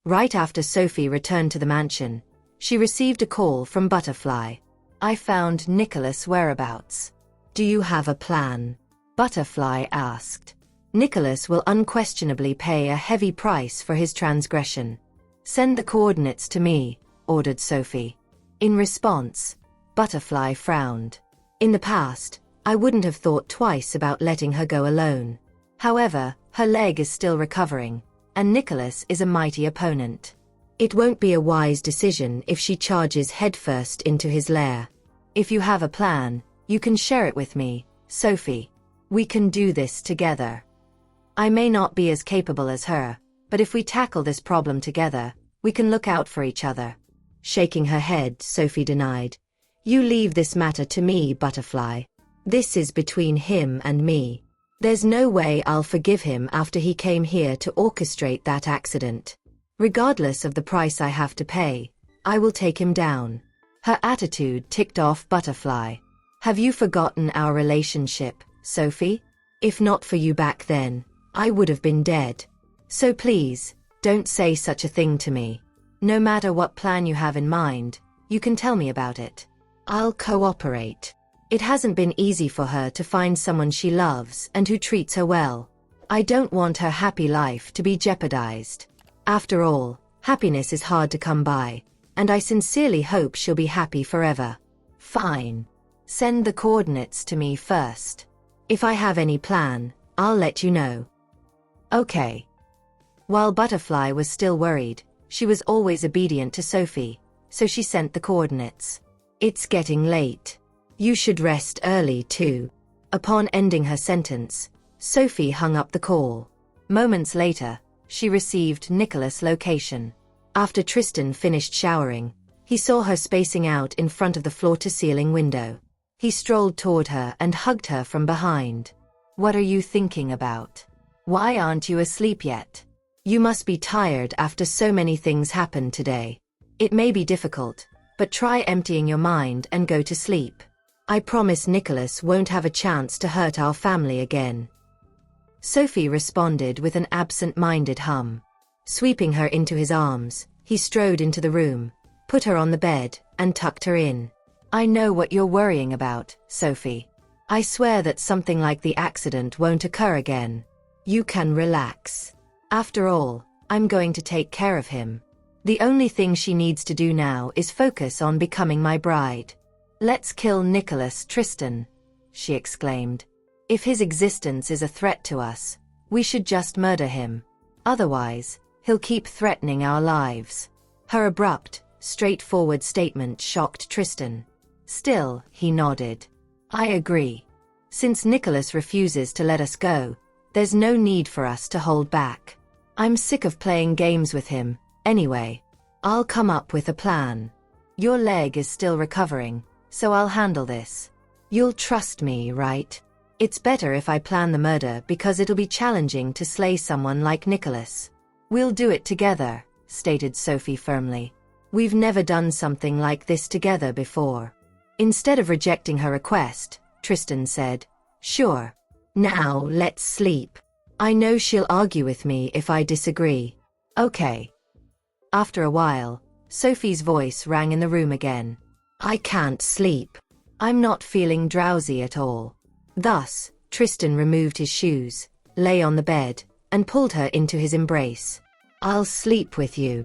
Right after Sophie returned to the mansion, she received a call from Butterfly. I found Nicholas' whereabouts. Do you have a plan? Butterfly asked. Nicholas will unquestionably pay a heavy price for his transgression. Send the coordinates to me, ordered Sophie. In response, Butterfly frowned. In the past, I wouldn't have thought twice about letting her go alone. However, her leg is still recovering, and Nicholas is a mighty opponent. It won't be a wise decision if she charges headfirst into his lair. If you have a plan, you can share it with me, Sophie. We can do this together. I may not be as capable as her, but if we tackle this problem together, we can look out for each other. Shaking her head, Sophie denied. You leave this matter to me, Butterfly. This is between him and me. There's no way I'll forgive him after he came here to orchestrate that accident. Regardless of the price I have to pay, I will take him down. Her attitude ticked off Butterfly. Have you forgotten our relationship, Sophie? If not for you back then, I would have been dead. So please, don't say such a thing to me. No matter what plan you have in mind, you can tell me about it. I'll cooperate. It hasn't been easy for her to find someone she loves and who treats her well. I don't want her happy life to be jeopardized. After all, happiness is hard to come by, and I sincerely hope she'll be happy forever. Fine. Send the coordinates to me first. If I have any plan, I'll let you know. Okay. While Butterfly was still worried, she was always obedient to Sophie, so she sent the coordinates. It's getting late. You should rest early too. Upon ending her sentence, Sophie hung up the call. Moments later, she received Nicholas' location. After Tristan finished showering, he saw her spacing out in front of the floor-to-ceiling window. He strolled toward her and hugged her from behind. What are you thinking about? Why aren't you asleep yet? You must be tired after so many things happened today. It may be difficult, but try emptying your mind and go to sleep. I promise Nicholas won't have a chance to hurt our family again. Sophie responded with an absent-minded hum. Sweeping her into his arms, he strode into the room, put her on the bed, and tucked her in. I know what you're worrying about, Sophie. I swear that something like the accident won't occur again. You can relax. After all, I'm going to take care of him. The only thing she needs to do now is focus on becoming my bride. Let's kill Nicholas, Tristan, she exclaimed. If his existence is a threat to us, we should just murder him. Otherwise, he'll keep threatening our lives. Her abrupt, straightforward statement shocked Tristan. Still, he nodded. I agree. Since Nicholas refuses to let us go, there's no need for us to hold back. I'm sick of playing games with him. Anyway, I'll come up with a plan. Your leg is still recovering, so I'll handle this. You'll trust me, right? It's better if I plan the murder because it'll be challenging to slay someone like Nicholas. We'll do it together, stated Sophie firmly. We've never done something like this together before. Instead of rejecting her request, Tristan said, Sure. Now let's sleep. I know she'll argue with me if I disagree. Okay. After a while, Sophie's voice rang in the room again. I can't sleep. I'm not feeling drowsy at all. Thus, Tristan removed his shoes, lay on the bed, and pulled her into his embrace. I'll sleep with you.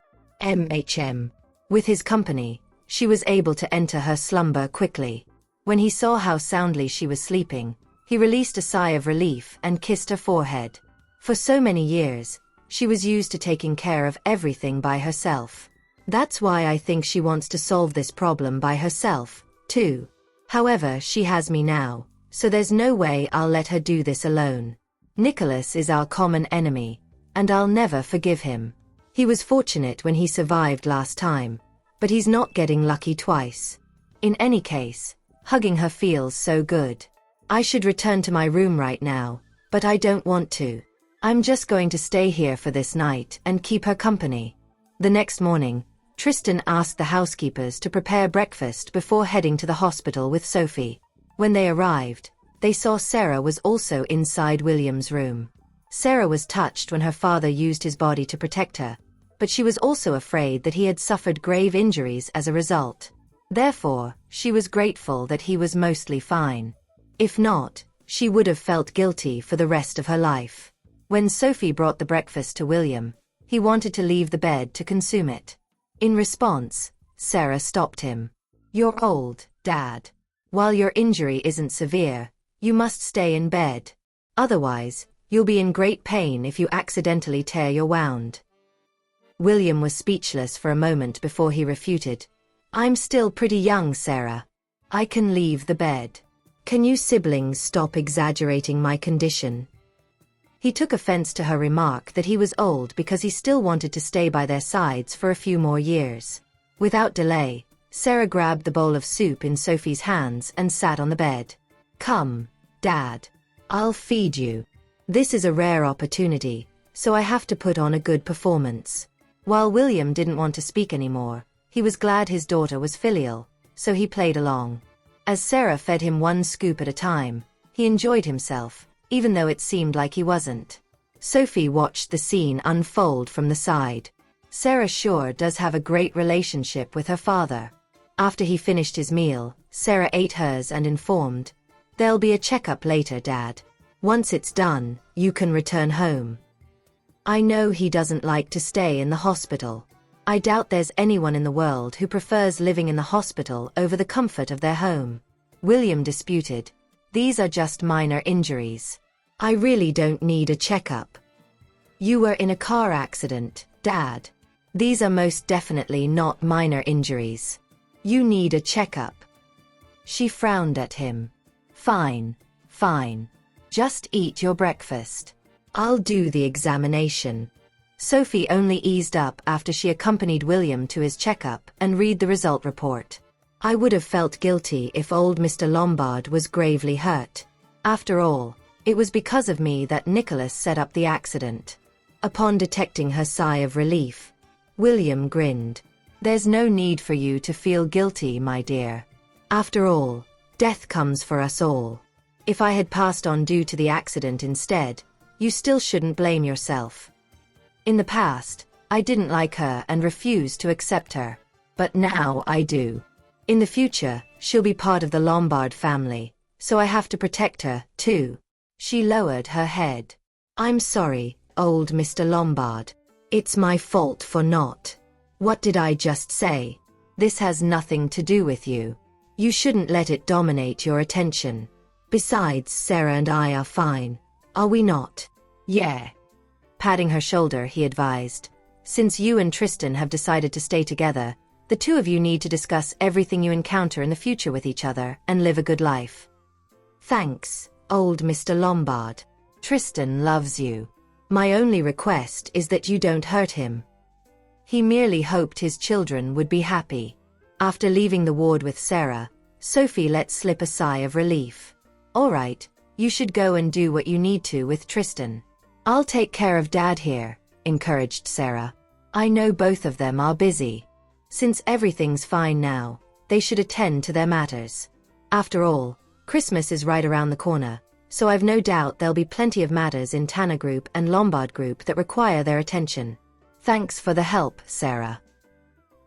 With his company, she was able to enter her slumber quickly. When he saw how soundly she was sleeping, he released a sigh of relief and kissed her forehead. For so many years, she was used to taking care of everything by herself. That's why I think she wants to solve this problem by herself, too. However, she has me now, so there's no way I'll let her do this alone. Nicholas is our common enemy, and I'll never forgive him. He was fortunate when he survived last time, but he's not getting lucky twice. In any case, hugging her feels so good. I should return to my room right now, but I don't want to. I'm just going to stay here for this night and keep her company. The next morning, Tristan asked the housekeepers to prepare breakfast before heading to the hospital with Sophie. When they arrived, they saw Sarah was also inside William's room. Sarah was touched when her father used his body to protect her, but she was also afraid that he had suffered grave injuries as a result. Therefore, she was grateful that he was mostly fine. If not, she would have felt guilty for the rest of her life. When Sophie brought the breakfast to William, he wanted to leave the bed to consume it. In response, Sarah stopped him. "You're old, Dad. While your injury isn't severe, you must stay in bed. Otherwise, you'll be in great pain if you accidentally tear your wound." William was speechless for a moment before he refuted. "I'm still pretty young, Sarah. I can leave the bed. Can you siblings stop exaggerating my condition?" He took offense to her remark that he was old because he still wanted to stay by their sides for a few more years. Without delay, Sarah grabbed the bowl of soup in Sophie's hands and sat on the bed. "Come, Dad. I'll feed you. This is a rare opportunity, so I have to put on a good performance." While William didn't want to speak anymore, he was glad his daughter was filial, so he played along. As Sarah fed him one scoop at a time, he enjoyed himself, even though it seemed like he wasn't. Sophie watched the scene unfold from the side. Sarah sure does have a great relationship with her father. After he finished his meal, Sarah ate hers and informed, "There'll be a checkup later, Dad. Once it's done, you can return home. I know he doesn't like to stay in the hospital. I doubt there's anyone in the world who prefers living in the hospital over the comfort of their home." William disputed, "These are just minor injuries. I really don't need a checkup." "You were in a car accident, Dad. These are most definitely not minor injuries. You need a checkup." She frowned at him. Fine. Just eat your breakfast. I'll do the examination." Sophie only eased up after she accompanied William to his checkup and read the result report. "I would have felt guilty if old Mr. Lombard was gravely hurt. After all, it was because of me that Nicholas set up the accident." Upon detecting her sigh of relief, William grinned. "There's no need for you to feel guilty, my dear. After all, death comes for us all. If I had passed on due to the accident instead, you still shouldn't blame yourself. In the past, I didn't like her and refused to accept her. But now I do. In the future, she'll be part of the Lombard family, so I have to protect her, too." She lowered her head. "I'm sorry, old Mr. Lombard. It's my fault for not." "What did I just say? This has nothing to do with you. You shouldn't let it dominate your attention. Besides, Sarah and I are fine, are we not?" "Yeah." Patting her shoulder, he advised, "Since you and Tristan have decided to stay together, the two of you need to discuss everything you encounter in the future with each other and live a good life." "Thanks, old Mr. Lombard. Tristan loves you. My only request is that you don't hurt him." He merely hoped his children would be happy. After leaving the ward with Sarah, Sophie let slip a sigh of relief. "All right, you should go and do what you need to with Tristan. I'll take care of Dad here," encouraged Sarah. "I know both of them are busy. Since everything's fine now, they should attend to their matters. After all, Christmas is right around the corner, so I've no doubt there'll be plenty of matters in Tanner Group and Lombard Group that require their attention. Thanks for the help, Sarah."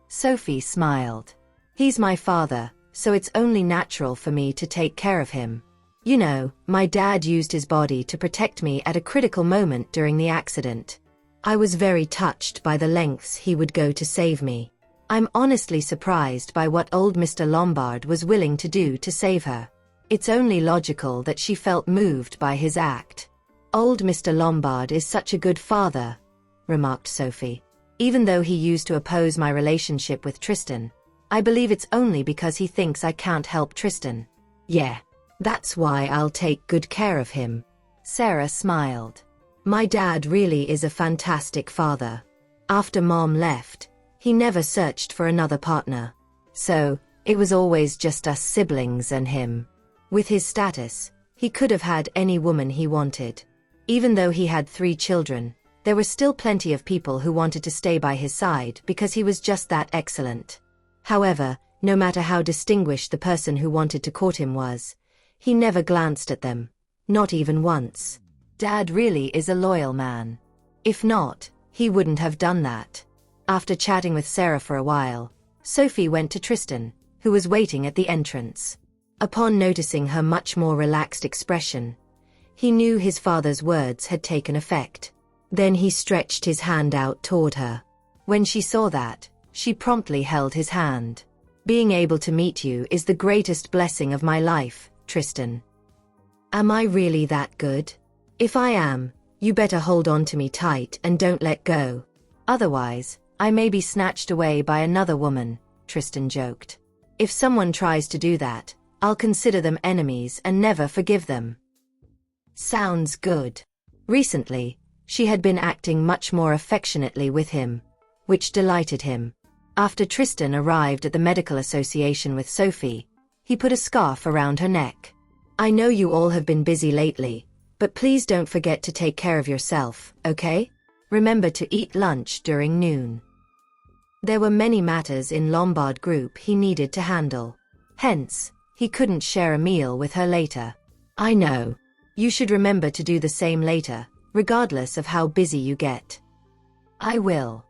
Sophie smiled. "He's my father, so it's only natural for me to take care of him. You know, my dad used his body to protect me at a critical moment during the accident. I was very touched by the lengths he would go to save me. I'm honestly surprised by what old Mr. Lombard was willing to do to save her. It's only logical that she felt moved by his act." "Old Mr. Lombard is such a good father," remarked Sophie. "Even though he used to oppose my relationship with Tristan, I believe it's only because he thinks I can't help Tristan. Yeah, that's why I'll take good care of him." Sarah smiled. "My dad really is a fantastic father. After Mom left, he never searched for another partner. So, it was always just us siblings and him. With his status, he could have had any woman he wanted. Even though he had 3 children, there were still plenty of people who wanted to stay by his side because he was just that excellent. However, no matter how distinguished the person who wanted to court him was, he never glanced at them, not even once. Dad really is a loyal man. If not, he wouldn't have done that." After chatting with Sarah for a while, Sophie went to Tristan, who was waiting at the entrance. Upon noticing her much more relaxed expression, he knew his father's words had taken effect. Then he stretched his hand out toward her. When she saw that, she promptly held his hand. Being able to meet you is the greatest blessing of my life, Tristan. Am I really that good? If I am, you better hold on to me tight and don't let go. Otherwise, I may be snatched away by another woman, Tristan joked. If someone tries to do that, I'll consider them enemies and never forgive them. Sounds good. Recently, she had been acting much more affectionately with him, which delighted him. After Tristan arrived at the medical association with Sophie, he put a scarf around her neck. I know you all have been busy lately, but please don't forget to take care of yourself, okay? Remember to eat lunch during noon. There were many matters in Lombard Group he needed to handle. Hence, he couldn't share a meal with her later. I know. You should remember to do the same later, regardless of how busy you get. I will.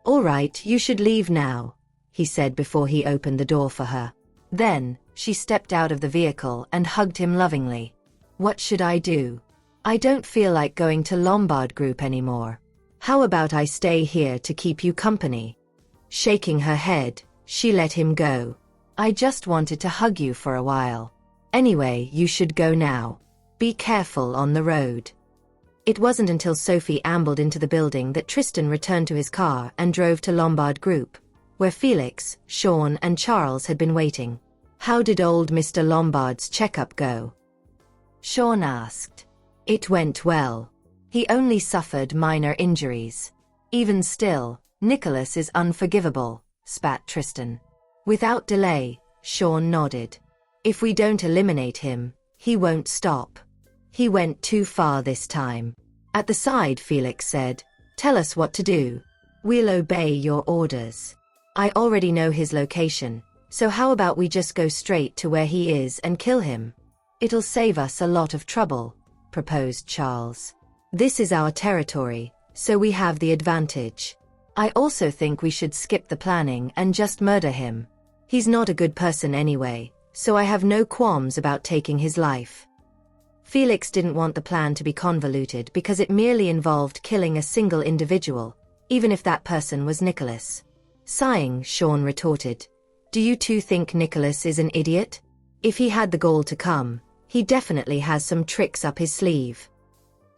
All right, you should leave now, he said before he opened the door for her. Then, she stepped out of the vehicle and hugged him lovingly. What should I do? I don't feel like going to Lombard Group anymore. How about I stay here to keep you company? Shaking her head, she let him go. I just wanted to hug you for a while. Anyway, you should go now. Be careful on the road. It wasn't until Sophie ambled into the building that Tristan returned to his car and drove to Lombard Group, where Felix, Sean and Charles had been waiting. How did old Mr. Lombard's checkup go? Sean asked. It went well. He only suffered minor injuries. Even still, Nicholas is unforgivable, spat Tristan. Without delay, Sean nodded. If we don't eliminate him, he won't stop. He went too far this time. At the side, Felix said, tell us what to do. We'll obey your orders. I already know his location, so how about we just go straight to where he is and kill him? It'll save us a lot of trouble, proposed Charles. This is our territory, so we have the advantage. I also think we should skip the planning and just murder him. He's not a good person anyway, so I have no qualms about taking his life. Felix didn't want the plan to be convoluted because it merely involved killing a single individual, even if that person was Nicholas. Sighing, Sean retorted, do you two think Nicholas is an idiot? If he had the gall to come, he definitely has some tricks up his sleeve.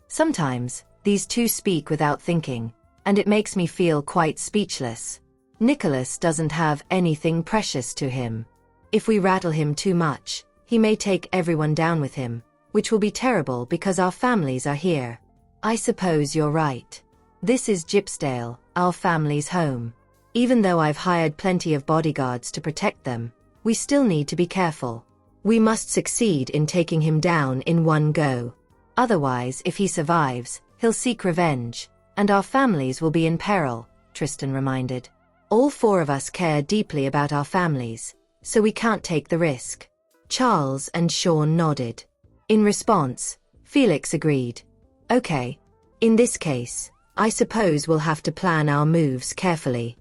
Sometimes, these two speak without thinking, and it makes me feel quite speechless. Nicholas doesn't have anything precious to him. If we rattle him too much, he may take everyone down with him, which will be terrible because our families are here. I suppose you're right. This is Gypsdale, our family's home. Even though I've hired plenty of bodyguards to protect them, we still need to be careful. We must succeed in taking him down in one go. Otherwise, if he survives, he'll seek revenge, and our families will be in peril, Tristan reminded. All four of us care deeply about our families, so we can't take the risk. Charles and Sean nodded. In response, Felix agreed. Okay. In this case, I suppose we'll have to plan our moves carefully.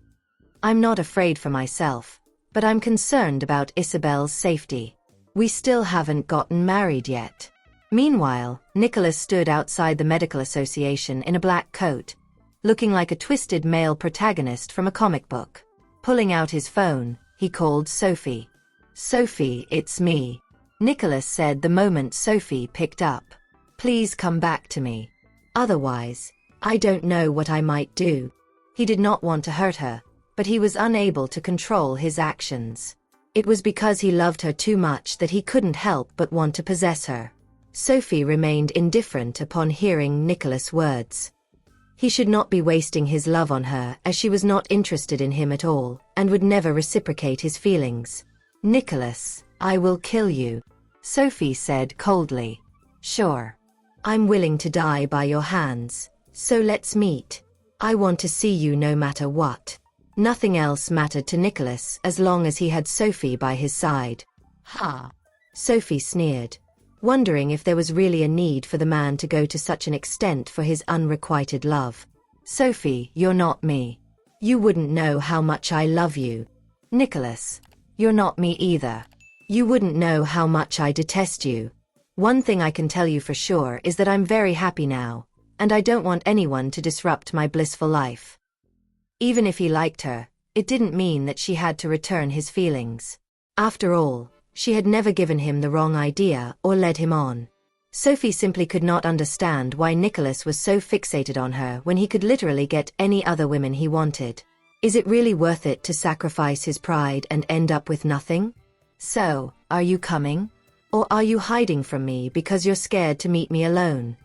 I'm not afraid for myself, but I'm concerned about Isabel's safety. We still haven't gotten married yet. Meanwhile, Nicholas stood outside the medical association in a black coat, looking like a twisted male protagonist from a comic book. Pulling out his phone, he called Sophie. Sophie, it's me. Nicholas said the moment Sophie picked up. Please come back to me. Otherwise, I don't know what I might do. He did not want to hurt her, but he was unable to control his actions. It was because he loved her too much that he couldn't help but want to possess her. Sophie remained indifferent upon hearing Nicholas' words. He should not be wasting his love on her, as she was not interested in him at all, and would never reciprocate his feelings. Nicholas, I will kill you, Sophie said coldly. Sure. I'm willing to die by your hands, so let's meet. I want to see you no matter what. Nothing else mattered to Nicholas as long as he had Sophie by his side. Ha! Sophie sneered, wondering if there was really a need for the man to go to such an extent for his unrequited love. Sophie, you're not me. You wouldn't know how much I love you. Nicholas, you're not me either. You wouldn't know how much I detest you. One thing I can tell you for sure is that I'm very happy now, and I don't want anyone to disrupt my blissful life. Even if he liked her, it didn't mean that she had to return his feelings. After all, she had never given him the wrong idea or led him on. Sophie simply could not understand why Nicholas was so fixated on her when he could literally get any other women he wanted. Is it really worth it to sacrifice his pride and end up with nothing? So, are you coming? Or are you hiding from me because you're scared to meet me alone?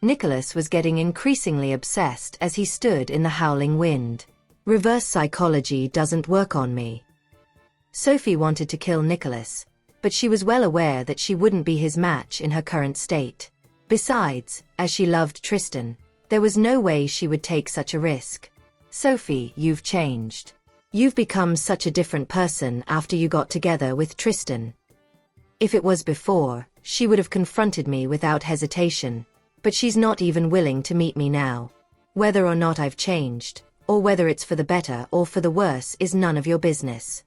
Nicholas was getting increasingly obsessed as he stood in the howling wind. Reverse psychology doesn't work on me. Sophie wanted to kill Nicholas, but she was well aware that she wouldn't be his match in her current state. Besides, as she loved Tristan, there was no way she would take such a risk. Sophie, you've changed. You've become such a different person after you got together with Tristan. If it was before, she would have confronted me without hesitation, but she's not even willing to meet me now. Whether or not I've changed, or whether it's for the better or for the worse, is none of your business.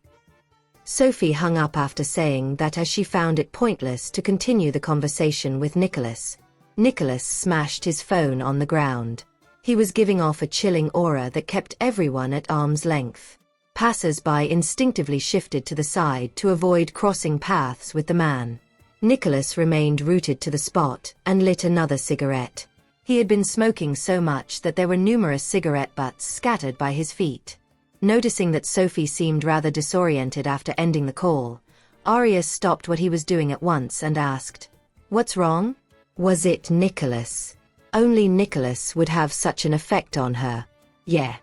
Sophie hung up after saying that as she found it pointless to continue the conversation with Nicholas. Nicholas smashed his phone on the ground. He was giving off a chilling aura that kept everyone at arm's length. Passers-by instinctively shifted to the side to avoid crossing paths with the man. Nicholas remained rooted to the spot and lit another cigarette. He had been smoking so much that there were numerous cigarette butts scattered by his feet. Noticing that Sophie seemed rather disoriented after ending the call, Arias stopped what he was doing at once and asked, "What's wrong?" Was it Nicholas? Only Nicholas would have such an effect on her. Yeah.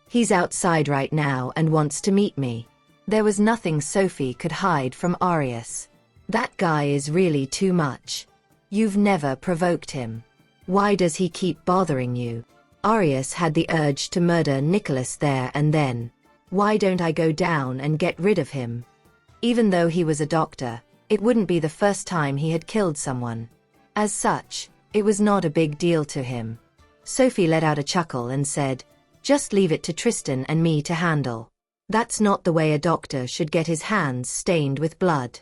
He's outside right now and wants to meet me. There was nothing Sophie could hide from Arias. That guy is really too much. You've never provoked him. Why does he keep bothering you? Arias had the urge to murder Nicholas there and then. Why don't I go down and get rid of him? Even though he was a doctor, it wouldn't be the first time he had killed someone. As such, it was not a big deal to him. Sophie let out a chuckle and said, "Just leave it to Tristan and me to handle. That's not the way a doctor should get his hands stained with blood."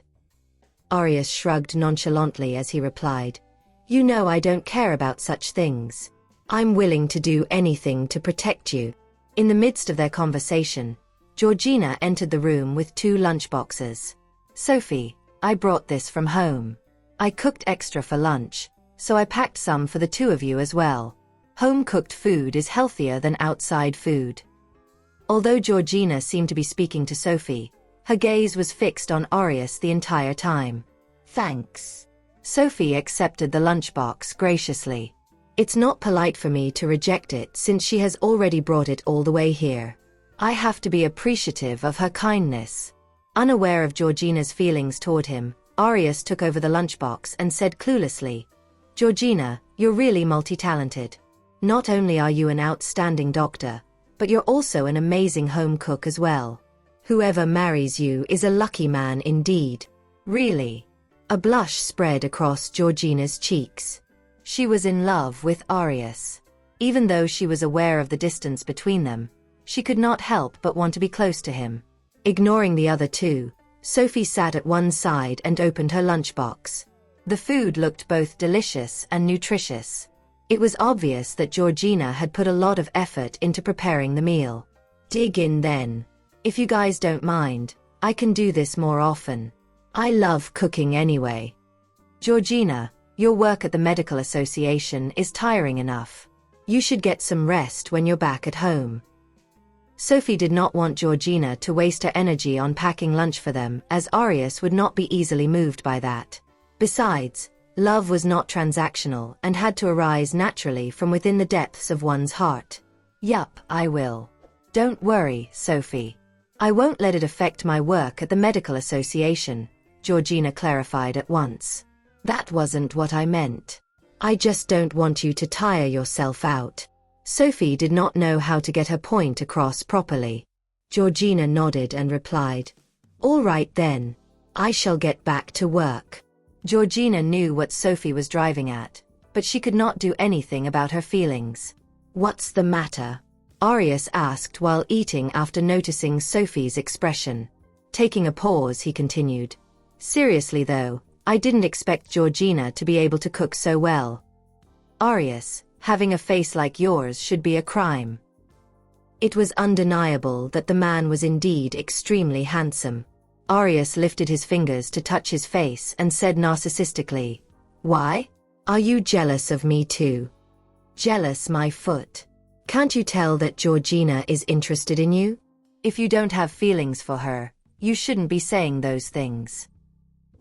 Arias shrugged nonchalantly as he replied, "You know I don't care about such things. I'm willing to do anything to protect you." In the midst of their conversation, Georgina entered the room with 2 lunchboxes. "Sophie, I brought this from home. I cooked extra for lunch, so I packed some for the 2 of you as well. Home-cooked food is healthier than outside food." Although Georgina seemed to be speaking to Sophie, her gaze was fixed on Arias the entire time. "Thanks." Sophie accepted the lunchbox graciously. "It's not polite for me to reject it since she has already brought it all the way here. I have to be appreciative of her kindness." Unaware of Georgina's feelings toward him, Arias took over the lunchbox and said cluelessly, "Georgina, you're really multi-talented. Not only are you an outstanding doctor, but you're also an amazing home cook as well. Whoever marries you is a lucky man indeed." Really? A blush spread across Georgina's cheeks. She was in love with Arias. Even though she was aware of the distance between them, she could not help but want to be close to him. Ignoring the other 2, Sophie sat at one side and opened her lunchbox. The food looked both delicious and nutritious. It was obvious that Georgina had put a lot of effort into preparing the meal. "Dig in then. If you guys don't mind, I can do this more often. I love cooking anyway." "Georgina, your work at the medical association is tiring enough. You should get some rest when you're back at home." Sophie did not want Georgina to waste her energy on packing lunch for them, as Arias would not be easily moved by that. Besides, love was not transactional and had to arise naturally from within the depths of one's heart. "Yup, I will. Don't worry, Sophie. I won't let it affect my work at the medical association," Georgina clarified at once. "That wasn't what I meant. I just don't want you to tire yourself out." Sophie did not know how to get her point across properly. Georgina nodded and replied, "All right then. I shall get back to work." Georgina knew what Sophie was driving at, but she could not do anything about her feelings. "What's the matter?" Arius asked while eating after noticing Sophie's expression. Taking a pause, he continued. Seriously though, I didn't expect Georgina to be able to cook so well. Arius, having a face like yours should be a crime. It was undeniable that the man was indeed extremely handsome. Arius lifted his fingers to touch his face and said narcissistically, "Why? Are you jealous of me too?" "Jealous my foot. Can't you tell that Georgina is interested in you? If you don't have feelings for her, you shouldn't be saying those things.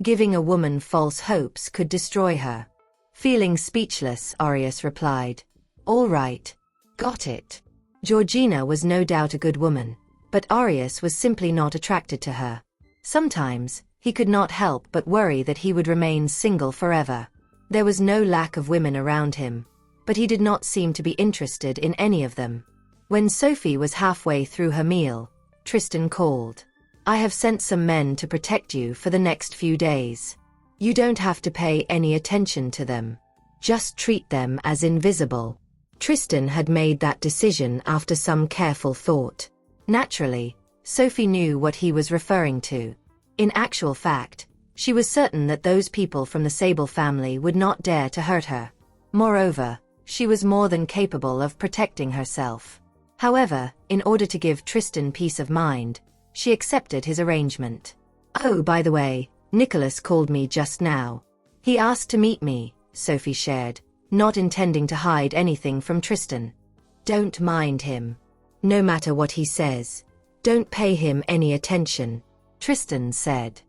Giving a woman false hopes could destroy her." Feeling speechless, Arius replied, "All right. Got it." Georgina was no doubt a good woman, but Arius was simply not attracted to her. Sometimes, he could not help but worry that he would remain single forever. There was no lack of women around him, but he did not seem to be interested in any of them. When Sophie was halfway through her meal, Tristan called. "I have sent some men to protect you for the next few days. You don't have to pay any attention to them. Just treat them as invisible." Tristan had made that decision after some careful thought. Naturally, Sophie knew what he was referring to. In actual fact, she was certain that those people from the Sable family would not dare to hurt her. Moreover, she was more than capable of protecting herself. However, in order to give Tristan peace of mind, she accepted his arrangement. "Oh, by the way, Nicholas called me just now. He asked to meet me," Sophie shared, not intending to hide anything from Tristan. "Don't mind him. No matter what he says, don't pay him any attention," Tristan said.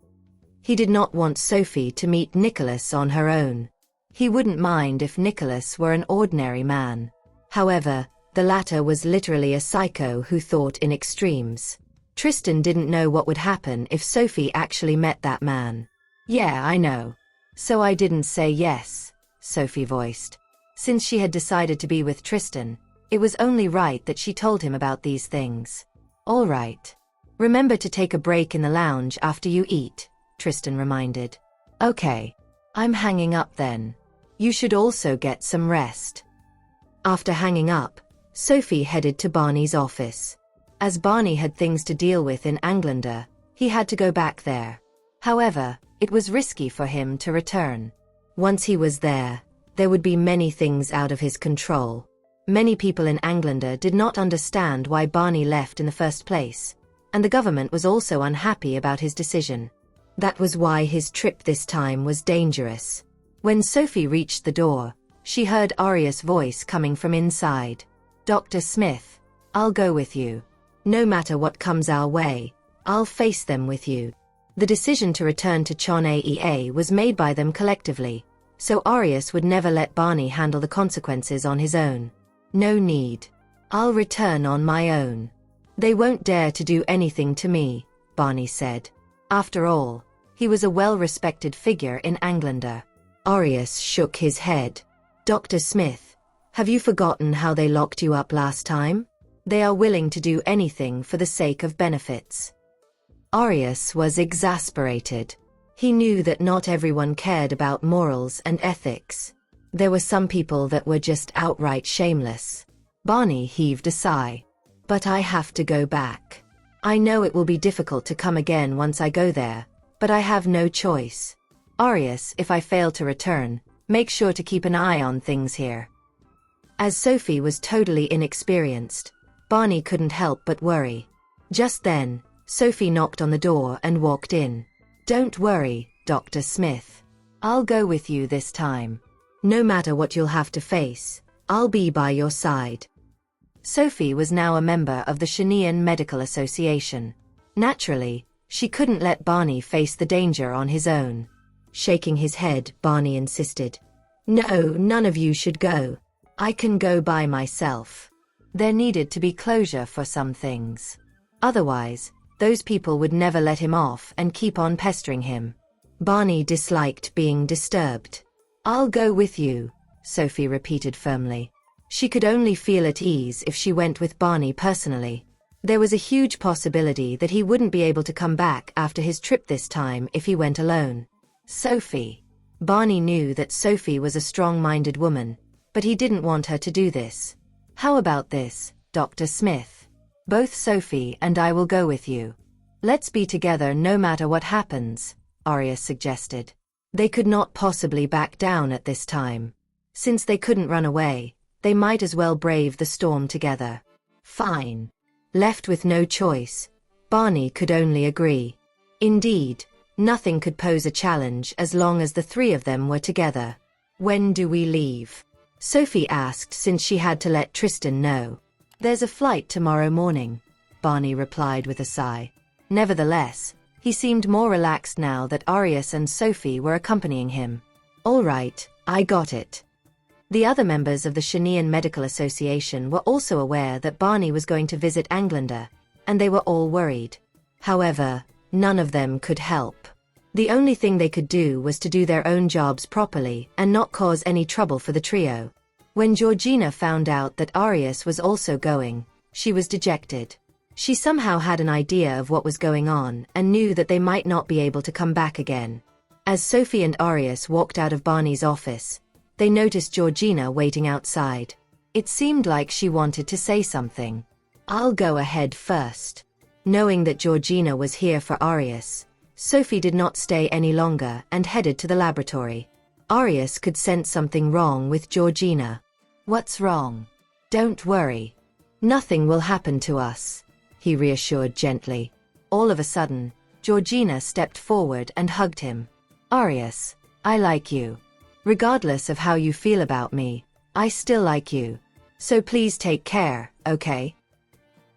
He did not want Sophie to meet Nicholas on her own. He wouldn't mind if Nicholas were an ordinary man. However, the latter was literally a psycho who thought in extremes. Tristan didn't know what would happen if Sophie actually met that man. "Yeah, I know. So I didn't say yes," Sophie voiced. Since she had decided to be with Tristan, it was only right that she told him about these things. "All right. Remember to take a break in the lounge after you eat," Tristan reminded. "Okay. I'm hanging up then. You should also get some rest." After hanging up, Sophie headed to Barney's office. As Barney had things to deal with in Englander, he had to go back there. However, it was risky for him to return. Once he was there, there would be many things out of his control. Many people in Englander did not understand why Barney left in the first place, and the government was also unhappy about his decision. That was why his trip this time was dangerous. When Sophie reached the door, she heard Arius' voice coming from inside. "Dr. Smith, I'll go with you. No matter what comes our way, I'll face them with you." The decision to return to Chon-Aea was made by them collectively, so Arius would never let Barney handle the consequences on his own. "No need. I'll return on my own. They won't dare to do anything to me," Barney said. After all, he was a well-respected figure in Englander. Arius shook his head. "Dr. Smith, have you forgotten how they locked you up last time? They are willing to do anything for the sake of benefits." Arius was exasperated. He knew that not everyone cared about morals and ethics. There were some people that were just outright shameless. Barney heaved a sigh. "But I have to go back. I know it will be difficult to come again once I go there, but I have no choice. Arius, if I fail to return, make sure to keep an eye on things here." As Sophie was totally inexperienced, Barney couldn't help but worry. Just then, Sophie knocked on the door and walked in. "Don't worry, Dr. Smith. I'll go with you this time. No matter what you'll have to face, I'll be by your side." Sophie was now a member of the Shanian Medical Association. Naturally, she couldn't let Barney face the danger on his own. Shaking his head, Barney insisted. "No, none of you should go. I can go by myself." There needed to be closure for some things. Otherwise, those people would never let him off and keep on pestering him. Barney disliked being disturbed. "I'll go with you," Sophie repeated firmly. She could only feel at ease if she went with Barney personally. There was a huge possibility that he wouldn't be able to come back after his trip this time if he went alone. Sophie. Barney knew that Sophie was a strong-minded woman, but he didn't want her to do this. "How about this? Dr. Smith. Both Sophie and I will go with you. Let's be together no matter what happens, Arius suggested. They could not possibly back down at this time. Since they couldn't run away, they might as well brave the storm together. Fine. Left with no choice, Barney could only agree. Indeed, nothing could pose a challenge as long as the three of them were together. When do we leave? Sophie asked since she had to let Tristan know. There's a flight tomorrow morning, Barney replied with a sigh. Nevertheless, he seemed more relaxed now that Arius and Sophie were accompanying him. All right, I got it. The other members of the Chinean Medical Association were also aware that Barney was going to visit Englander, and they were all worried. However, none of them could help. The only thing they could do was to do their own jobs properly and not cause any trouble for the trio. When Georgina found out that Arius was also going, she was dejected. She somehow had an idea of what was going on and knew that they might not be able to come back again. As Sophie and Arius walked out of Barney's office, they noticed Georgina waiting outside. It seemed like she wanted to say something. I'll go ahead first. Knowing that Georgina was here for Arius, Sophie did not stay any longer and headed to the laboratory. Arius could sense something wrong with Georgina. What's wrong? Don't worry. Nothing will happen to us, he reassured gently. All of a sudden, Georgina stepped forward and hugged him. Arius, I like you. Regardless of how you feel about me, I still like you. So please take care, okay?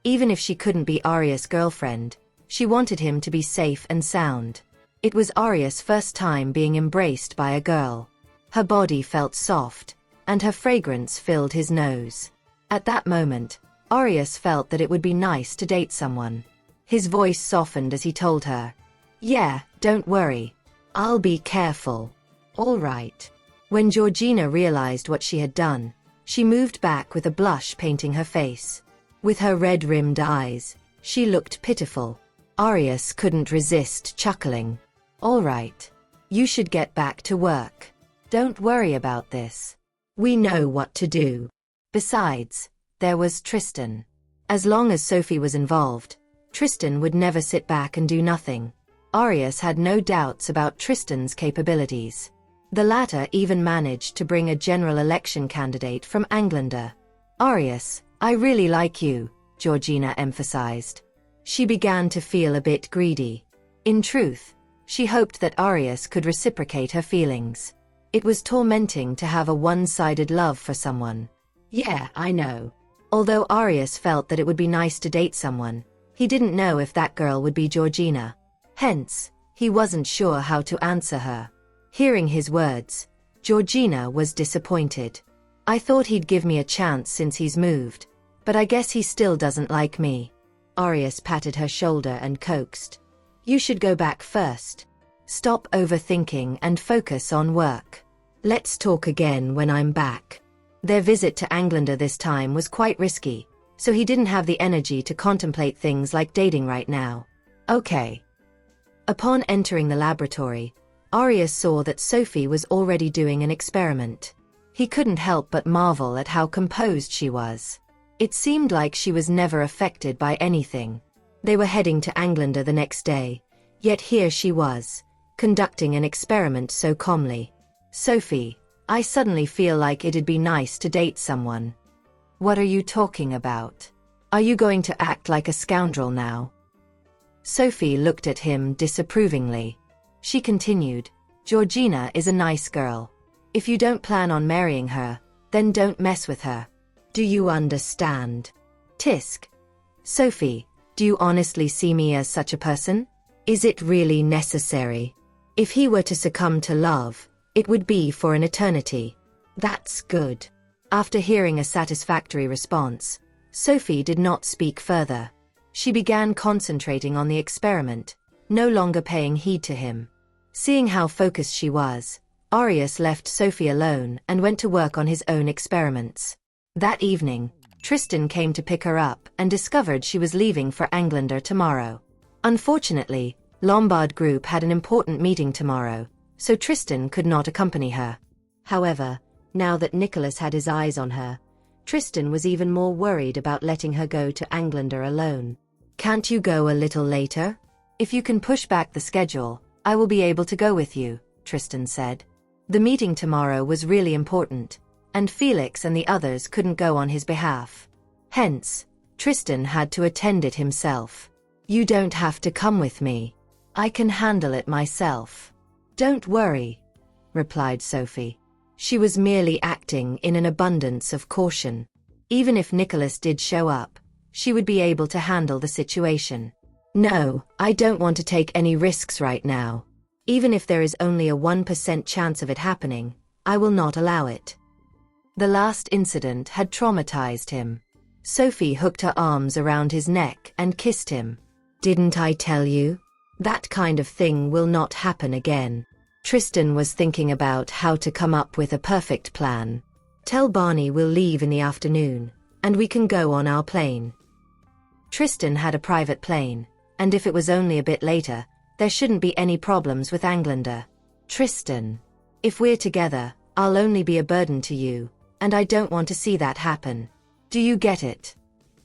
Even if she couldn't be Arius' girlfriend, she wanted him to be safe and sound. It was Arius' first time being embraced by a girl. Her body felt soft, and her fragrance filled his nose. At that moment, Arius felt that it would be nice to date someone. His voice softened as he told her, "Yeah, don't worry. I'll be careful." All right. When Georgina realized what she had done, she moved back with a blush painting her face. With her red-rimmed eyes, she looked pitiful. Arius couldn't resist chuckling. All right. You should get back to work. Don't worry about this. We know what to do. Besides, there was Tristan. As long as Sophie was involved, Tristan would never sit back and do nothing. Arius had no doubts about Tristan's capabilities. The latter even managed to bring a general election candidate from Englander. Arius, I really like you, Georgina emphasized. She began to feel a bit greedy. In truth, she hoped that Arius could reciprocate her feelings. It was tormenting to have a one-sided love for someone. Yeah, I know. Although Arius felt that it would be nice to date someone, he didn't know if that girl would be Georgina. Hence, he wasn't sure how to answer her. Hearing his words, Georgina was disappointed. I thought he'd give me a chance since he's moved, but I guess he still doesn't like me. Arius patted her shoulder and coaxed. You should go back first. Stop overthinking and focus on work. Let's talk again when I'm back. Their visit to Englander this time was quite risky, so he didn't have the energy to contemplate things like dating right now. Okay. Upon entering the laboratory, Arius saw that Sophie was already doing an experiment. He couldn't help but marvel at how composed she was. It seemed like she was never affected by anything. They were heading to Englander the next day, yet here she was, conducting an experiment so calmly. Sophie, I suddenly feel like it'd be nice to date someone. What are you talking about? Are you going to act like a scoundrel now? Sophie looked at him disapprovingly. She continued, Georgina is a nice girl. If you don't plan on marrying her, then don't mess with her. Do you understand? Tisk. Sophie, do you honestly see me as such a person? Is it really necessary? If he were to succumb to love, it would be for an eternity. That's good. After hearing a satisfactory response, Sophie did not speak further. She began concentrating on the experiment, no longer paying heed to him. Seeing how focused she was, Arius left Sophie alone and went to work on his own experiments. That evening, Tristan came to pick her up and discovered she was leaving for Englander tomorrow. Unfortunately, Lombard Group had an important meeting tomorrow, so Tristan could not accompany her. However, now that Nicholas had his eyes on her, Tristan was even more worried about letting her go to Anglander alone. "Can't you go a little later? If you can push back the schedule, I will be able to go with you," Tristan said. The meeting tomorrow was really important, and Felix and the others couldn't go on his behalf. Hence, Tristan had to attend it himself. "You don't have to come with me. I can handle it myself." "Don't worry," replied Sophie. She was merely acting in an abundance of caution. Even if Nicholas did show up, she would be able to handle the situation. "No, I don't want to take any risks right now. Even if there is only a 1% chance of it happening, I will not allow it." The last incident had traumatized him. Sophie hooked her arms around his neck and kissed him. "Didn't I tell you? That kind of thing will not happen again." Tristan was thinking about how to come up with a perfect plan. "Tell Barney we'll leave in the afternoon, and we can go on our plane." Tristan had a private plane, and if it was only a bit later, there shouldn't be any problems with Anglander. "Tristan, if we're together, I'll only be a burden to you, and I don't want to see that happen. Do you get it?"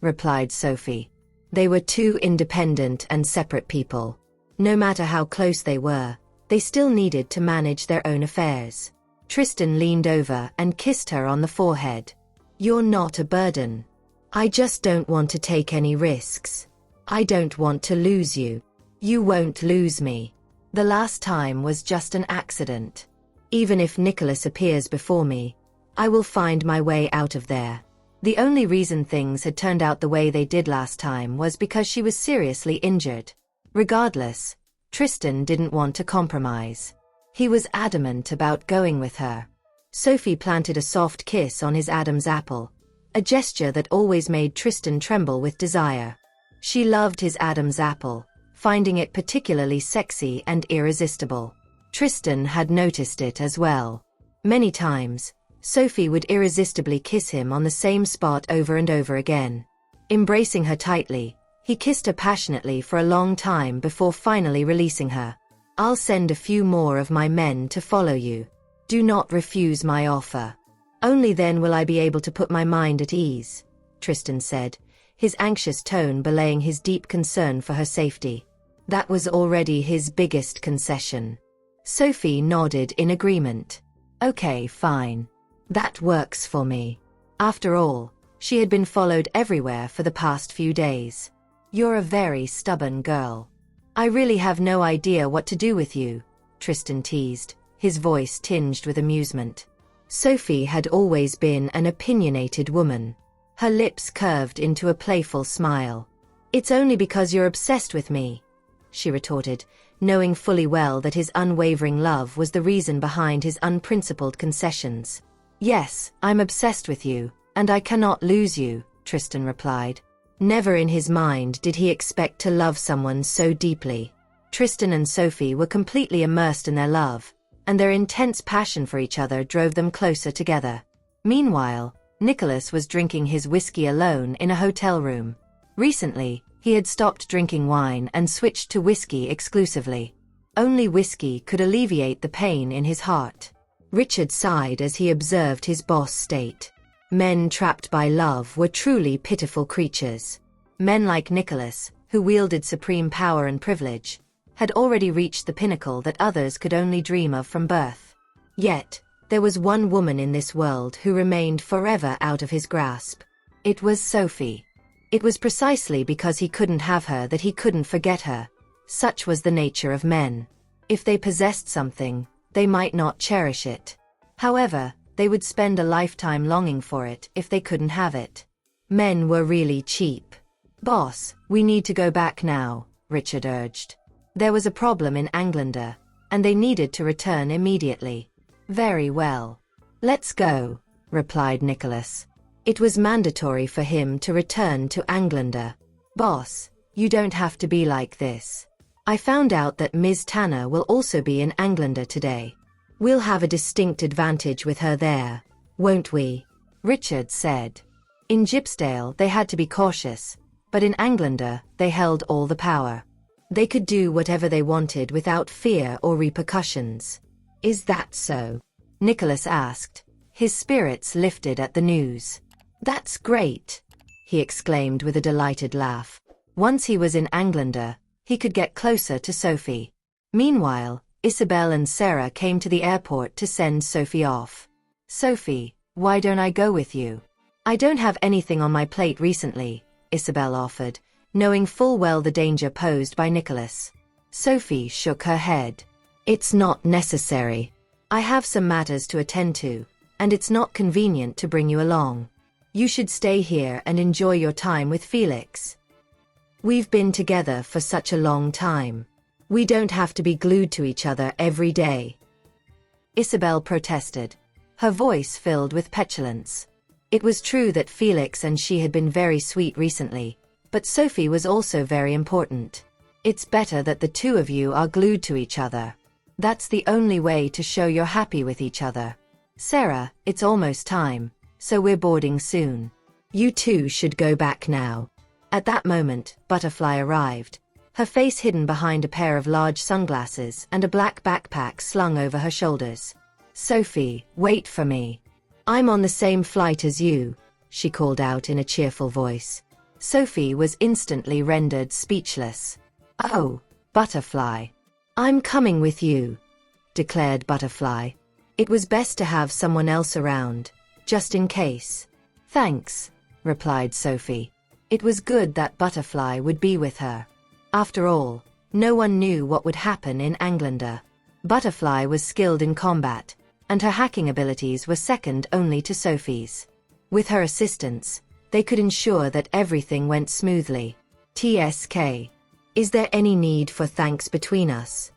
replied Sophie. They were two independent and separate people. No matter how close they were, they still needed to manage their own affairs. Tristan leaned over and kissed her on the forehead. "You're not a burden. I just don't want to take any risks. I don't want to lose you." "You won't lose me. The last time was just an accident. Even if Nicholas appears before me, I will find my way out of there." The only reason things had turned out the way they did last time was because she was seriously injured. Regardless, Tristan didn't want to compromise. He was adamant about going with her. Sophie planted a soft kiss on his Adam's apple, a gesture that always made Tristan tremble with desire. She loved his Adam's apple, finding it particularly sexy and irresistible. Tristan had noticed it as well. Many times, Sophie would irresistibly kiss him on the same spot over and over again. Embracing her tightly, he kissed her passionately for a long time before finally releasing her. "I'll send a few more of my men to follow you. Do not refuse my offer. Only then will I be able to put my mind at ease," Tristan said, his anxious tone belaying his deep concern for her safety. That was already his biggest concession. Sophie nodded in agreement. "Okay, fine. That works for me." After all, she had been followed everywhere for the past few days. "You're a very stubborn girl. I really have no idea what to do with you," Tristan teased, his voice tinged with amusement. Sophie had always been an opinionated woman. Her lips curved into a playful smile. "It's only because you're obsessed with me," she retorted, knowing fully well that his unwavering love was the reason behind his unprincipled concessions. "Yes, I'm obsessed with you, and I cannot lose you," Tristan replied. Never in his mind did he expect to love someone so deeply. Tristan and Sophie were completely immersed in their love, and their intense passion for each other drove them closer together. Meanwhile, Nicholas was drinking his whiskey alone in a hotel room. Recently, he had stopped drinking wine and switched to whiskey exclusively. Only whiskey could alleviate the pain in his heart. Richard sighed as he observed his boss state. Men trapped by love were truly pitiful creatures. Men like Nicholas, who wielded supreme power and privilege, had already reached the pinnacle that others could only dream of from birth. Yet, there was one woman in this world who remained forever out of his grasp. It was Sophie. It was precisely because he couldn't have her that he couldn't forget her. Such was the nature of men. If they possessed something, they might not cherish it. However, they would spend a lifetime longing for it if they couldn't have it. Men were really cheap. "Boss, we need to go back now," Richard urged. There was a problem in Anglander, and they needed to return immediately. "Very well. Let's go," replied Nicholas. It was mandatory for him to return to Anglander. "Boss, you don't have to be like this. I found out that Ms. Tanner will also be in Anglander today. We'll have a distinct advantage with her there, won't we?" Richard said. In Gypsdale they had to be cautious, but in Anglander they held all the power. They could do whatever they wanted without fear or repercussions. "Is that so?" Nicholas asked, his spirits lifted at the news. That's great, he exclaimed with a delighted laugh. Once he was in Englander, he could get closer to Sophie. Meanwhile, Isabel and Sarah came to the airport to send Sophie off. Sophie, why don't I go with you? I don't have anything on my plate recently, Isabel offered, knowing full well the danger posed by Nicholas. Sophie shook her head. It's not necessary. I have some matters to attend to, and it's not convenient to bring you along. You should stay here and enjoy your time with Felix. We've been together for such a long time. We don't have to be glued to each other every day. Isabel protested, her voice filled with petulance. It was true that Felix and she had been very sweet recently, but Sophie was also very important. It's better that the two of you are glued to each other. That's the only way to show you're happy with each other. Sarah, it's almost time, so we're boarding soon. You two should go back now. At that moment, Butterfly arrived, her face hidden behind a pair of large sunglasses and a black backpack slung over her shoulders. Sophie, wait for me. I'm on the same flight as you, she called out in a cheerful voice. Sophie was instantly rendered speechless. Oh, Butterfly. I'm coming with you, declared Butterfly. It was best to have someone else around, just in case. Thanks, replied Sophie. It was good that Butterfly would be with her. After all, no one knew what would happen in Englander. Butterfly was skilled in combat, and her hacking abilities were second only to Sophie's. With her assistance, they could ensure that everything went smoothly. TSK. Is there any need for thanks between us?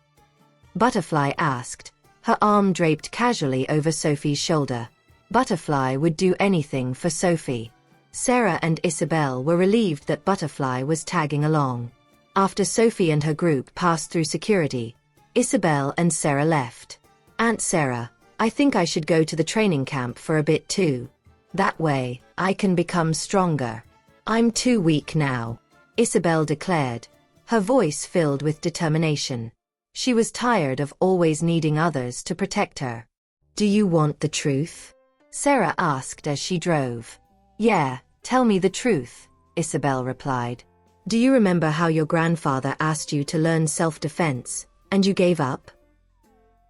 Butterfly asked, her arm draped casually over Sophie's shoulder. Butterfly would do anything for Sophie. Sarah and Isabel were relieved that Butterfly was tagging along. After Sophie and her group passed through security, Isabel and Sarah left. Aunt Sarah, I think I should go to the training camp for a bit too. That way, I can become stronger. I'm too weak now, Isabel declared, her voice filled with determination. She was tired of always needing others to protect her. Do you want the truth? Sarah asked as she drove. Yeah, tell me the truth, Isabel replied. Do you remember how your grandfather asked you to learn self-defense, and you gave up?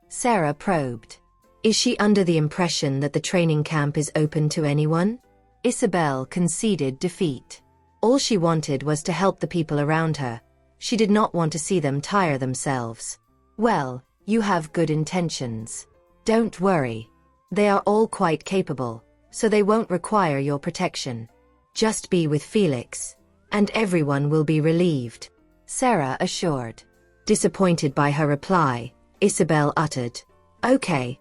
Sarah probed. Is she under the impression that the training camp is open to anyone? Isabel conceded defeat. All she wanted was to help the people around her. She did not want to see them tire themselves. Well, you have good intentions. Don't worry. They are all quite capable, so they won't require your protection. Just be with Felix, and everyone will be relieved, Sarah assured. Disappointed by her reply, Isabel uttered, Okay.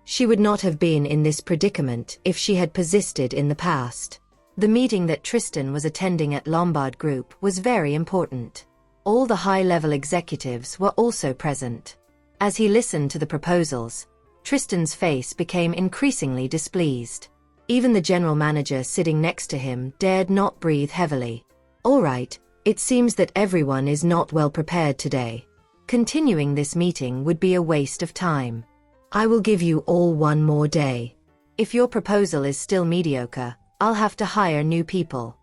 She would not have been in this predicament if she had persisted in the past. The meeting that Tristan was attending at Lombard Group was very important. All the high-level executives were also present. As he listened to the proposals, Tristan's face became increasingly displeased. Even the general manager sitting next to him dared not breathe heavily. All right, it seems that everyone is not well prepared today. Continuing this meeting would be a waste of time. I will give you all one more day. If your proposal is still mediocre, I'll have to hire new people.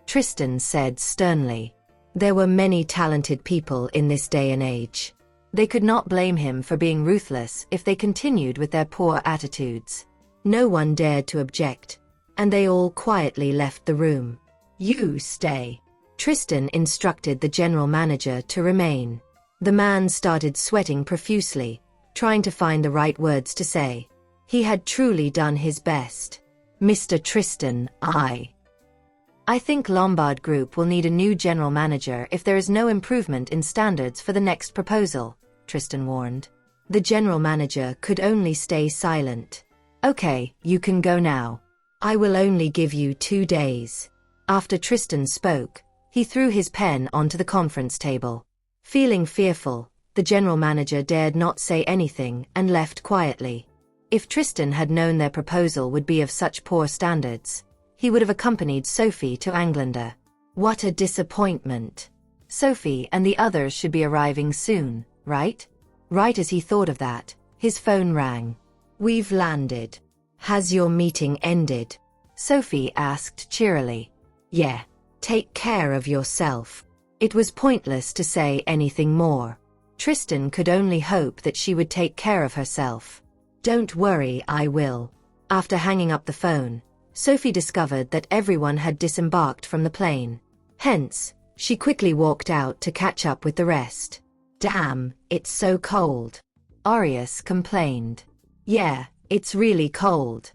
Tristan said sternly. There were many talented people in this day and age. They could not blame him for being ruthless if they continued with their poor attitudes. No one dared to object, and they all quietly left the room. You stay. Tristan instructed the general manager to remain. The man started sweating profusely, trying to find the right words to say. He had truly done his best. Mr. Tristan, I think Lombard Group will need a new general manager if there is no improvement in standards for the next proposal, Tristan warned. The general manager could only stay silent. Okay, you can go now. I will only give you 2 days. After Tristan spoke, he threw his pen onto the conference table. Feeling fearful, the general manager dared not say anything and left quietly. If Tristan had known their proposal would be of such poor standards, he would have accompanied Sophie to Englander. What a disappointment. Sophie and the others should be arriving soon, right? Right as he thought of that, his phone rang. We've landed. Has your meeting ended? Sophie asked cheerily. Yeah. Take care of yourself. It was pointless to say anything more. Tristan could only hope that she would take care of herself. Don't worry, I will. After hanging up the phone, Sophie discovered that everyone had disembarked from the plane. Hence, she quickly walked out to catch up with the rest. Damn, it's so cold. Aureus complained. Yeah, it's really cold.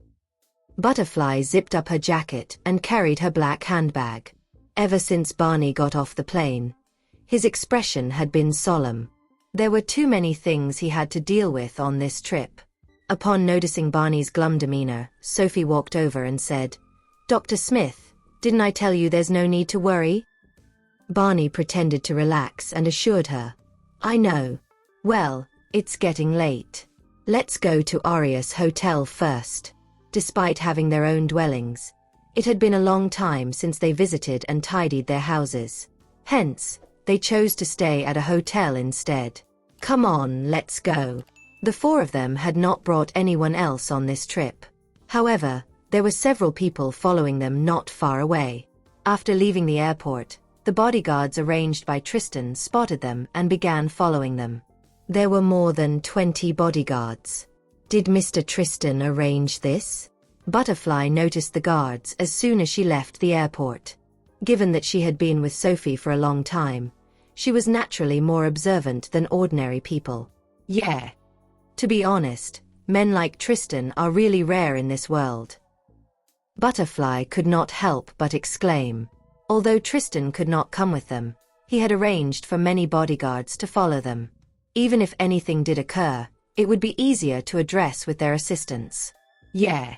Butterfly zipped up her jacket and carried her black handbag. Ever since Barney got off the plane, his expression had been solemn. There were too many things he had to deal with on this trip. Upon noticing Barney's glum demeanor, Sophie walked over and said, Dr. Smith, didn't I tell you there's no need to worry? Barney pretended to relax and assured her, I know. Well, it's getting late. Let's go to Aureus Hotel first. Despite having their own dwellings, it had been a long time since they visited and tidied their houses. Hence, they chose to stay at a hotel instead. Come on, let's go. The four of them had not brought anyone else on this trip. However, there were several people following them not far away. After leaving the airport, the bodyguards arranged by Tristan spotted them and began following them. There were more than 20 bodyguards. Did Mr. Tristan arrange this? Butterfly noticed the guards as soon as she left the airport. Given that she had been with Sophie for a long time, she was naturally more observant than ordinary people. Yeah. To be honest, men like Tristan are really rare in this world. Butterfly could not help but exclaim. Although Tristan could not come with them, he had arranged for many bodyguards to follow them. Even if anything did occur, it would be easier to address with their assistance. Yeah.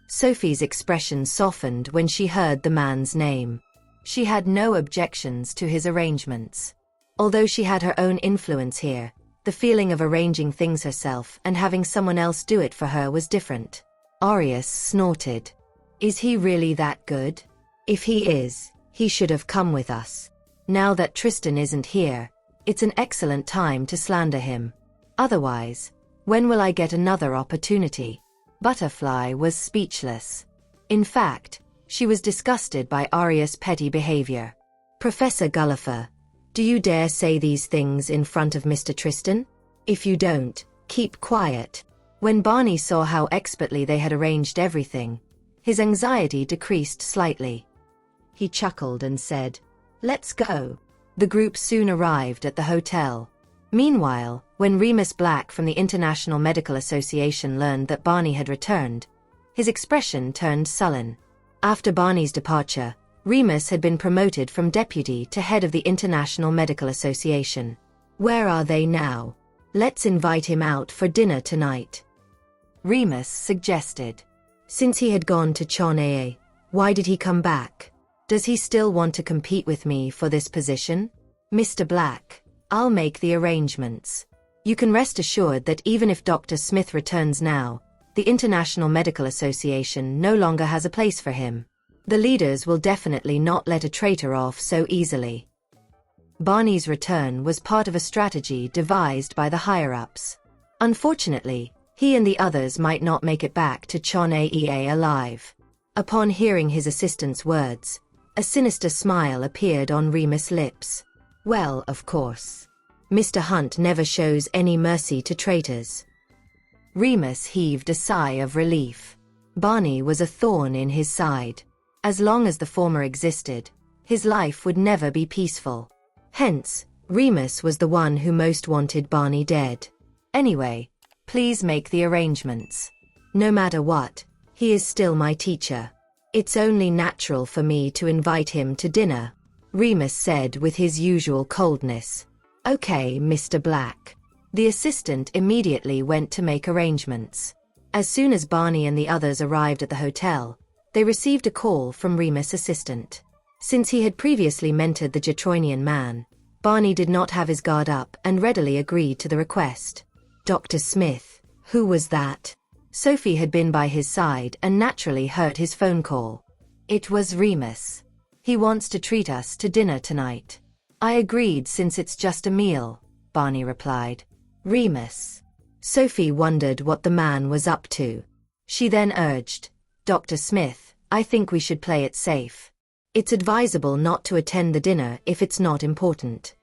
Sophie's expression softened when she heard the man's name. She had no objections to his arrangements. Although she had her own influence here, the feeling of arranging things herself and having someone else do it for her was different. Aureus snorted. Is he really that good? If he is, he should have come with us. Now that Tristan isn't here, it's an excellent time to slander him. Otherwise, when will I get another opportunity? Butterfly was speechless. In fact, she was disgusted by Aureus' petty behavior. Professor Gulliver, do you dare say these things in front of Mr. Tristan? If you don't, keep quiet. When Barney saw how expertly they had arranged everything, his anxiety decreased slightly. He chuckled and said, Let's go. The group soon arrived at the hotel. Meanwhile, when Remus Black from the International Medical Association learned that Barney had returned, his expression turned sullen. After Barney's departure, Remus had been promoted from deputy to head of the International Medical Association. Where are they now? Let's invite him out for dinner tonight. Remus suggested. Since he had gone to Chonee, why did he come back? Does he still want to compete with me for this position? Mr. Black, I'll make the arrangements. You can rest assured that even if Dr. Smith returns now, the International Medical Association no longer has a place for him. The leaders will definitely not let a traitor off so easily. Barney's return was part of a strategy devised by the higher-ups. Unfortunately, he and the others might not make it back to Chonee alive. Upon hearing his assistant's words, a sinister smile appeared on Remus' lips. Well, of course. Mr. Hunt never shows any mercy to traitors. Remus heaved a sigh of relief. Barney was a thorn in his side. As long as the former existed, his life would never be peaceful. Hence, Remus was the one who most wanted Barney dead. Anyway, please make the arrangements. No matter what, he is still my teacher. It's only natural for me to invite him to dinner, Remus said with his usual coldness. Okay, Mr. Black. The assistant immediately went to make arrangements. As soon as Barney and the others arrived at the hotel, they received a call from Remus' assistant. Since he had previously mentored the Jetroinian man, Barney did not have his guard up and readily agreed to the request. Dr. Smith, who was that? Sophie had been by his side and naturally heard his phone call. It was Remus. He wants to treat us to dinner tonight. I agreed since it's just a meal, Barney replied. Remus. Sophie wondered what the man was up to. She then urged, Dr. Smith, I think we should play it safe. It's advisable not to attend the dinner if it's not important.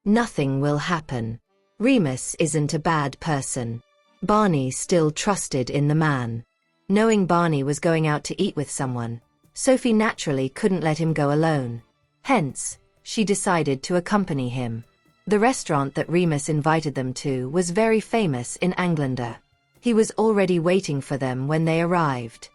Nothing will happen. Remus isn't a bad person. Barney still trusted in the man. Knowing Barney was going out to eat with someone, Sophie naturally couldn't let him go alone. Hence, she decided to accompany him. The restaurant that Remus invited them to was very famous in Englander. He was already waiting for them when they arrived.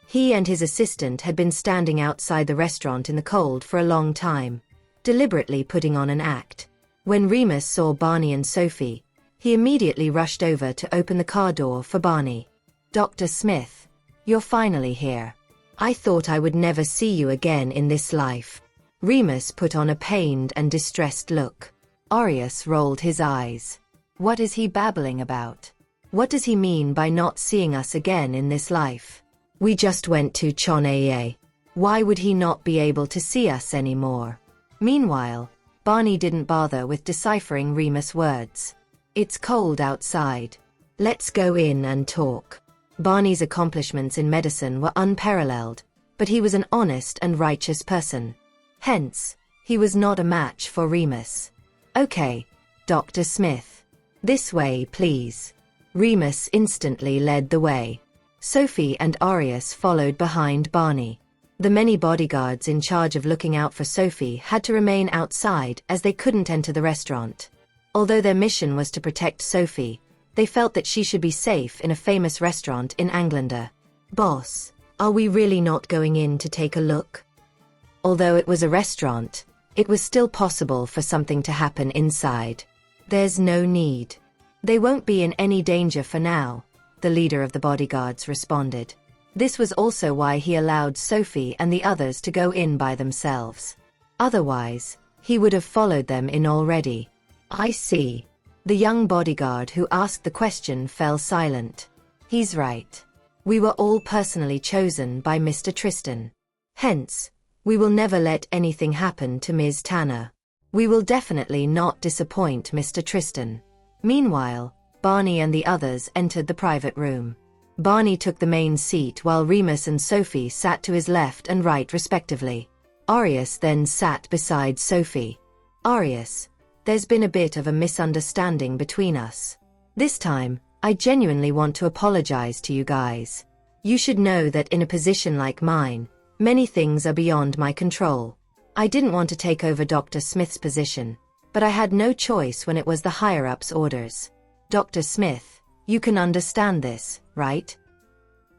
He and his assistant had been standing outside the restaurant in the cold for a long time, deliberately putting on an act. When Remus saw Barney and Sophie, he immediately rushed over to open the car door for Barney. "Dr. Smith, you're finally here. I thought I would never see you again in this life." Remus put on a pained and distressed look. Arius rolled his eyes. What is he babbling about? What does he mean by not seeing us again in this life? We just went to Choneye. Why would he not be able to see us anymore? Meanwhile, Barney didn't bother with deciphering Remus' words. "It's cold outside. Let's go in and talk." Barney's accomplishments in medicine were unparalleled, but he was an honest and righteous person. Hence, he was not a match for Remus. "Okay, Dr. Smith. This way, please." Remus instantly led the way. Sophie and Arius followed behind Barney. The many bodyguards in charge of looking out for Sophie had to remain outside as they couldn't enter the restaurant. Although their mission was to protect Sophie, they felt that she should be safe in a famous restaurant in Englander. "Boss, are we really not going in to take a look?" Although it was a restaurant, it was still possible for something to happen inside. "There's no need. They won't be in any danger for now," the leader of the bodyguards responded. This was also why he allowed Sophie and the others to go in by themselves. Otherwise, he would have followed them in already. "I see." The young bodyguard who asked the question fell silent. "He's right. We were all personally chosen by Mr. Tristan. Hence, we will never let anything happen to Ms. Tanner. We will definitely not disappoint Mr. Tristan." Meanwhile, Barney and the others entered the private room. Barney took the main seat while Remus and Sophie sat to his left and right respectively. Arius then sat beside Sophie. "Arius, there's been a bit of a misunderstanding between us. This time, I genuinely want to apologize to you guys. You should know that in a position like mine, many things are beyond my control. I didn't want to take over Dr. Smith's position, but I had no choice when it was the higher-ups' orders. Dr. Smith, you can understand this, right?"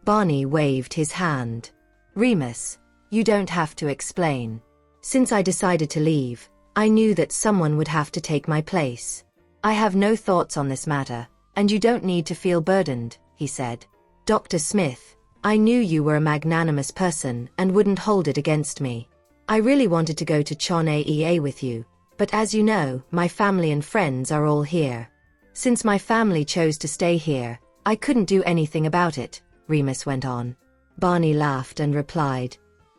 Barney waved his hand. "Remus, you don't have to explain. Since I decided to leave, I knew that someone would have to take my place. I have no thoughts on this matter, and you don't need to feel burdened," he said. "Dr. Smith, I knew you were a magnanimous person and wouldn't hold it against me. I really wanted to go to Choneye with you, but as you know, my family and friends are all here. Since my family chose to stay here, I couldn't do anything about it," Remus went on. Barney laughed and replied,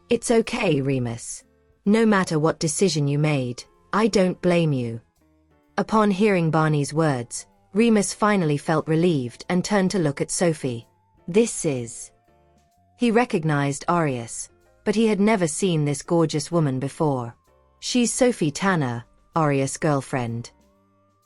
"It's okay, Remus. No matter what decision you made, I don't blame you." Upon hearing Barney's words, Remus finally felt relieved and turned to look at Sophie. "This is..." He recognized Arius, but he had never seen this gorgeous woman before. "She's Sophie Tanner, Arius' girlfriend."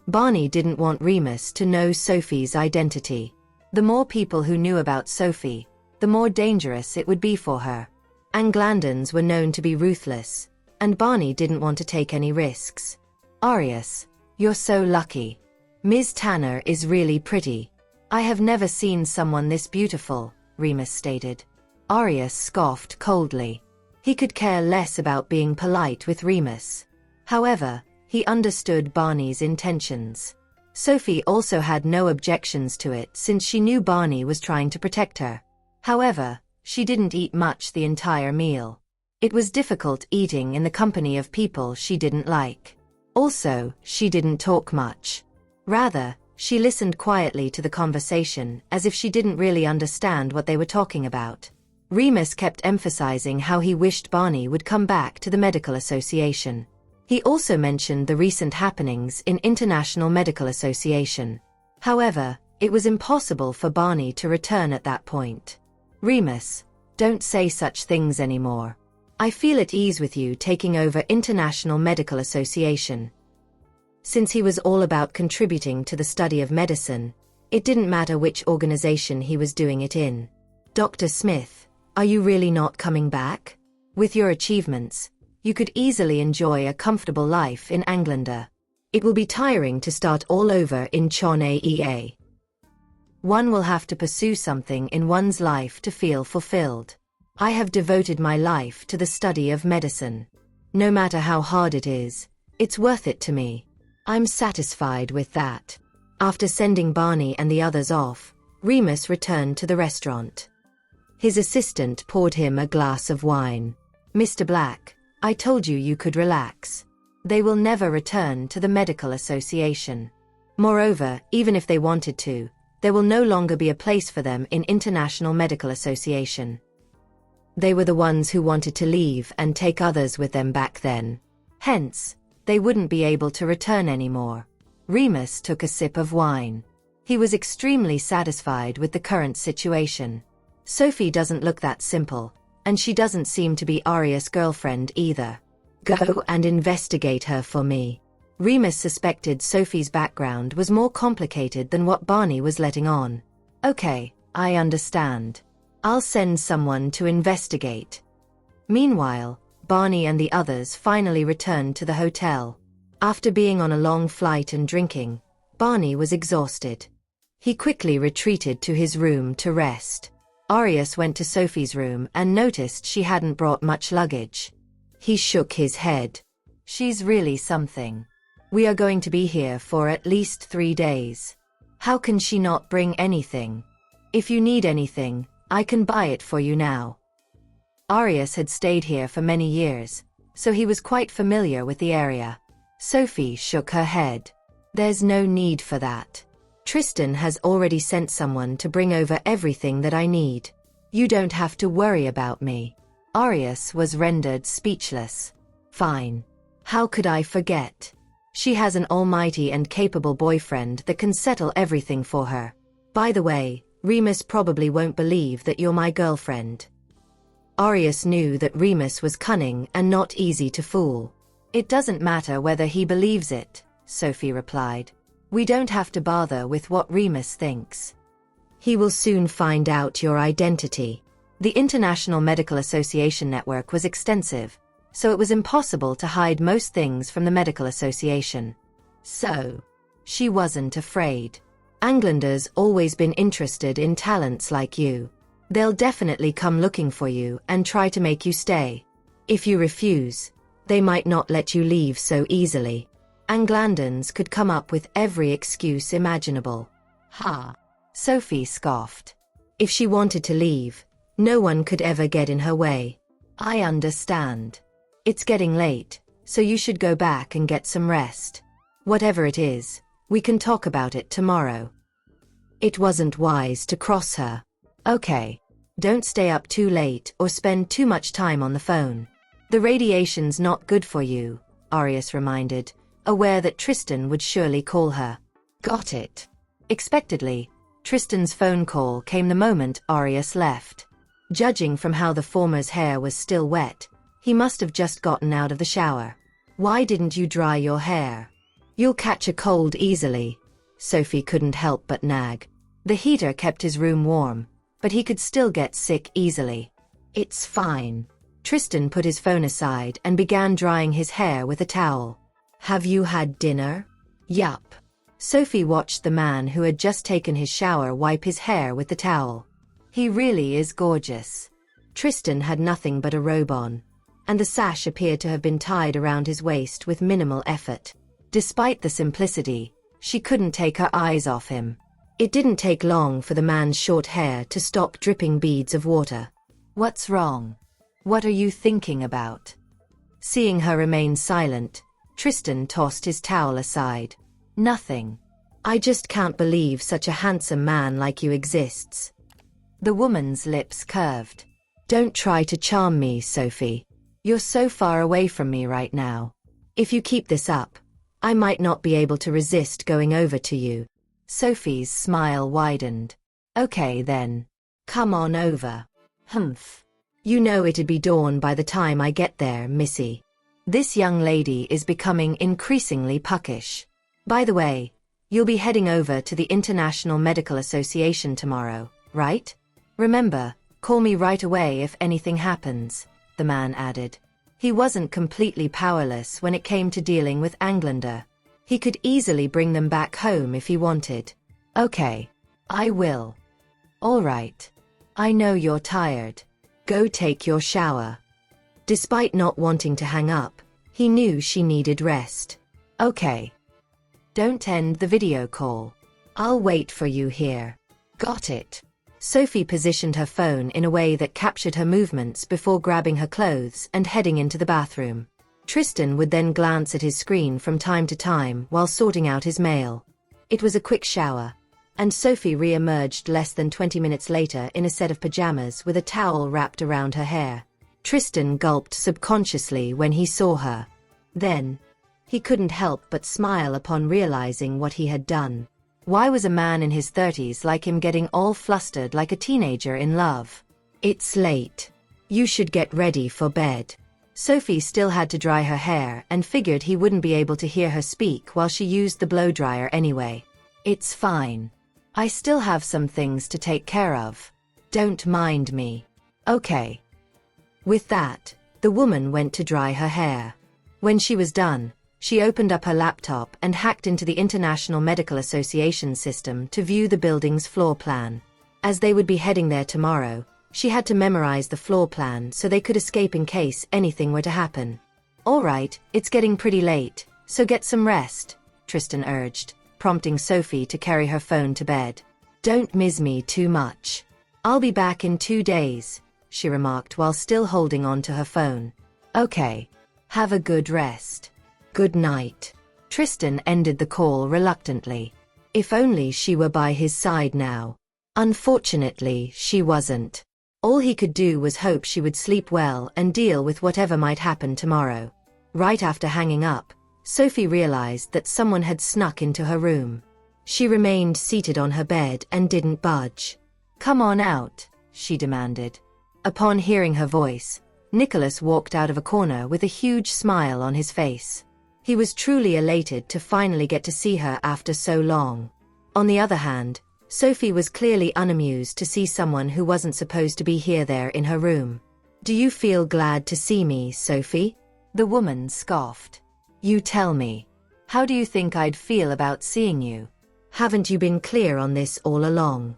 Barney didn't want Remus to know Sophie's identity. The more people who knew about Sophie, the more dangerous it would be for her. Anglandans were known to be ruthless, and Barney didn't want to take any risks. "Arius, you're so lucky. Ms. Tanner is really pretty. I have never seen someone this beautiful," Remus stated. Arius scoffed coldly. He could care less about being polite with Remus. However, he understood Barney's intentions. Sophie also had no objections to it since she knew Barney was trying to protect her. However, she didn't eat much the entire meal. It was difficult eating in the company of people she didn't like. Also, she didn't talk much. Rather, she listened quietly to the conversation as if she didn't really understand what they were talking about. Remus kept emphasizing how he wished Barney would come back to the medical association. He also mentioned the recent happenings in International Medical Association. However, it was impossible for Barney to return at that point. "Remus, Don't say such things anymore. I feel at ease with you taking over International Medical Association. Since he was all about contributing to the study of medicine, it didn't matter which organization he was doing it in. Dr. Smith, are you really not coming back? With your achievements, you could easily enjoy a comfortable life in Englander. It will be tiring to start all over in Chonea. One will have to pursue something in one's life to feel fulfilled. I have devoted my life to the study of medicine. No matter how hard it is, it's worth it to me. I'm satisfied with that. After sending Barney and the others off, Remus returned to the restaurant. His assistant poured him a glass of wine. Mr. Black, I told you you could relax. They will never return to the Medical Association. Moreover, even if they wanted to, there will no longer be a place for them in International Medical Association. They were the ones who wanted to leave and take others with them back then. Hence, they wouldn't be able to return anymore. Remus took a sip of wine. He was extremely satisfied with the current situation. Sophie doesn't look that simple, and she doesn't seem to be Arias' girlfriend either. Go and investigate her for me. Remus suspected Sophie's background was more complicated than what Barney was letting on. Okay, I understand. I'll send someone to investigate. Meanwhile, Barney and the others finally returned to the hotel. After being on a long flight and drinking, Barney was exhausted. He quickly retreated to his room to rest. Arias went to Sophie's room and noticed she hadn't brought much luggage. He shook his head. She's really something. We are going to be here for at least 3 days. How can she not bring anything? If you need anything, I can buy it for you now. Arias had stayed here for many years, so he was quite familiar with the area. Sophie shook her head. There's no need for that. Tristan has already sent someone to bring over everything that I need. You don't have to worry about me. Arias was rendered speechless. Fine. How could I forget? She has an almighty and capable boyfriend that can settle everything for her. By the way, Remus probably won't believe that you're my girlfriend. Arias knew that Remus was cunning and not easy to fool. It doesn't matter whether he believes it, Sophie replied. We don't have to bother with what Remus thinks. He will soon find out your identity. The International Medical Association network was extensive, so it was impossible to hide most things from the Medical Association. So, she wasn't afraid. Englander's always been interested in talents like you. They'll definitely come looking for you and try to make you stay. If you refuse, they might not let you leave so easily. Anglandans could come up with every excuse imaginable. Ha! Sophie scoffed. If she wanted to leave, no one could ever get in her way. I understand. It's getting late, so you should go back and get some rest. Whatever it is, we can talk about it tomorrow. It wasn't wise to cross her. Okay. Don't stay up too late or spend too much time on the phone. The radiation's not good for you, Arias reminded, aware that Tristan would surely call her. Got it. Expectedly, Tristan's phone call came the moment Arias left. Judging from how the former's hair was still wet, he must have just gotten out of the shower. Why didn't you dry your hair? You'll catch a cold easily. Sophie couldn't help but nag. The heater kept his room warm, but he could still get sick easily. It's fine. Tristan put his phone aside and began drying his hair with a towel. Have you had dinner? Yup. Sophie watched the man who had just taken his shower wipe his hair with the towel. He really is gorgeous. Tristan had nothing but a robe on, and the sash appeared to have been tied around his waist with minimal effort. Despite the simplicity, she couldn't take her eyes off him. It didn't take long for the man's short hair to stop dripping beads of water. What's wrong? What are you thinking about? Seeing her remain silent, Tristan tossed his towel aside. Nothing. I just can't believe such a handsome man like you exists. The woman's lips curved. Don't try to charm me, Sophie. You're so far away from me right now. If you keep this up, I might not be able to resist going over to you. Sophie's smile widened. Okay then. Come on over. Humph. You know it'd be dawn by the time I get there, Missy. This young lady is becoming increasingly puckish. By the way, you'll be heading over to the International Medical Association tomorrow, right? Remember, call me right away if anything happens, the man added. He wasn't completely powerless when it came to dealing with Englander. He could easily bring them back home if he wanted. Okay, I will. All right. I know you're tired. Go take your shower. Despite not wanting to hang up, he knew she needed rest. Okay. Don't end the video call. I'll wait for you here. Got it. Sophie positioned her phone in a way that captured her movements before grabbing her clothes and heading into the bathroom. Tristan would then glance at his screen from time to time while sorting out his mail. It was a quick shower, and Sophie re-emerged less than 20 minutes later in a set of pajamas with a towel wrapped around her hair. Tristan gulped subconsciously when he saw her. Then, he couldn't help but smile upon realizing what he had done. Why was a man in his 30s like him getting all flustered like a teenager in love? It's late. You should get ready for bed. Sophie still had to dry her hair and figured he wouldn't be able to hear her speak while she used the blow-dryer anyway. It's fine. I still have some things to take care of. Don't mind me. Okay. With that, the woman went to dry her hair. When she was done, she opened up her laptop and hacked into the International Medical Association system to view the building's floor plan. As they would be heading there tomorrow, she had to memorize the floor plan so they could escape in case anything were to happen. All right, it's getting pretty late, so get some rest, Tristan urged, prompting Sophie to carry her phone to bed. Don't miss me too much. I'll be back in 2 days, she remarked while still holding on to her phone. Okay. Have a good rest. Good night. Tristan ended the call reluctantly. If only she were by his side now. Unfortunately, she wasn't. All he could do was hope she would sleep well and deal with whatever might happen tomorrow. Right after hanging up, Sophie realized that someone had snuck into her room. She remained seated on her bed and didn't budge. Come on out, she demanded. Upon hearing her voice, Nicholas walked out of a corner with a huge smile on his face. He was truly elated to finally get to see her after so long. On the other hand, Sophie was clearly unamused to see someone who wasn't supposed to be here there in her room. Do you feel glad to see me, Sophie? The woman scoffed. You tell me. How do you think I'd feel about seeing you? Haven't you been clear on this all along?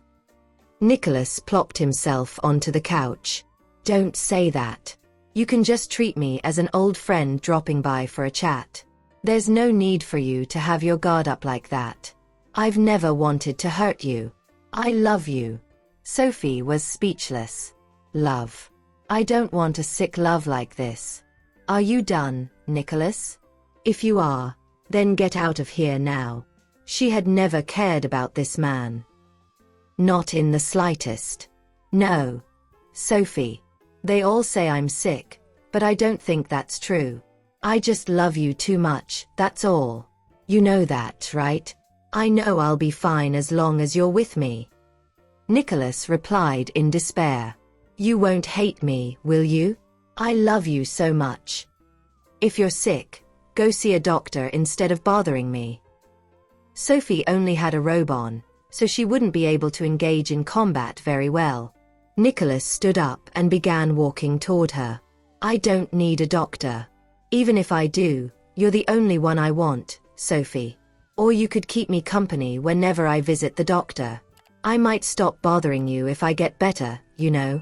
Nicholas plopped himself onto the couch. Don't say that. You can just treat me as an old friend dropping by for a chat. There's no need for you to have your guard up like that. I've never wanted to hurt you. I love you. Sophie was speechless. Love. I don't want a sick love like this. Are you done, Nicholas? If you are, then get out of here now. She had never cared about this man. Not in the slightest. No. Sophie. They all say I'm sick, but I don't think that's true. I just love you too much, that's all. You know that, right? I know I'll be fine as long as you're with me. Nicholas replied in despair. You won't hate me, will you? I love you so much. If you're sick, go see a doctor instead of bothering me. Sophie only had a robe on, so she wouldn't be able to engage in combat very well. Nicholas stood up and began walking toward her. I don't need a doctor. Even if I do, you're the only one I want, Sophie. Or you could keep me company whenever I visit the doctor. I might stop bothering you if I get better, you know.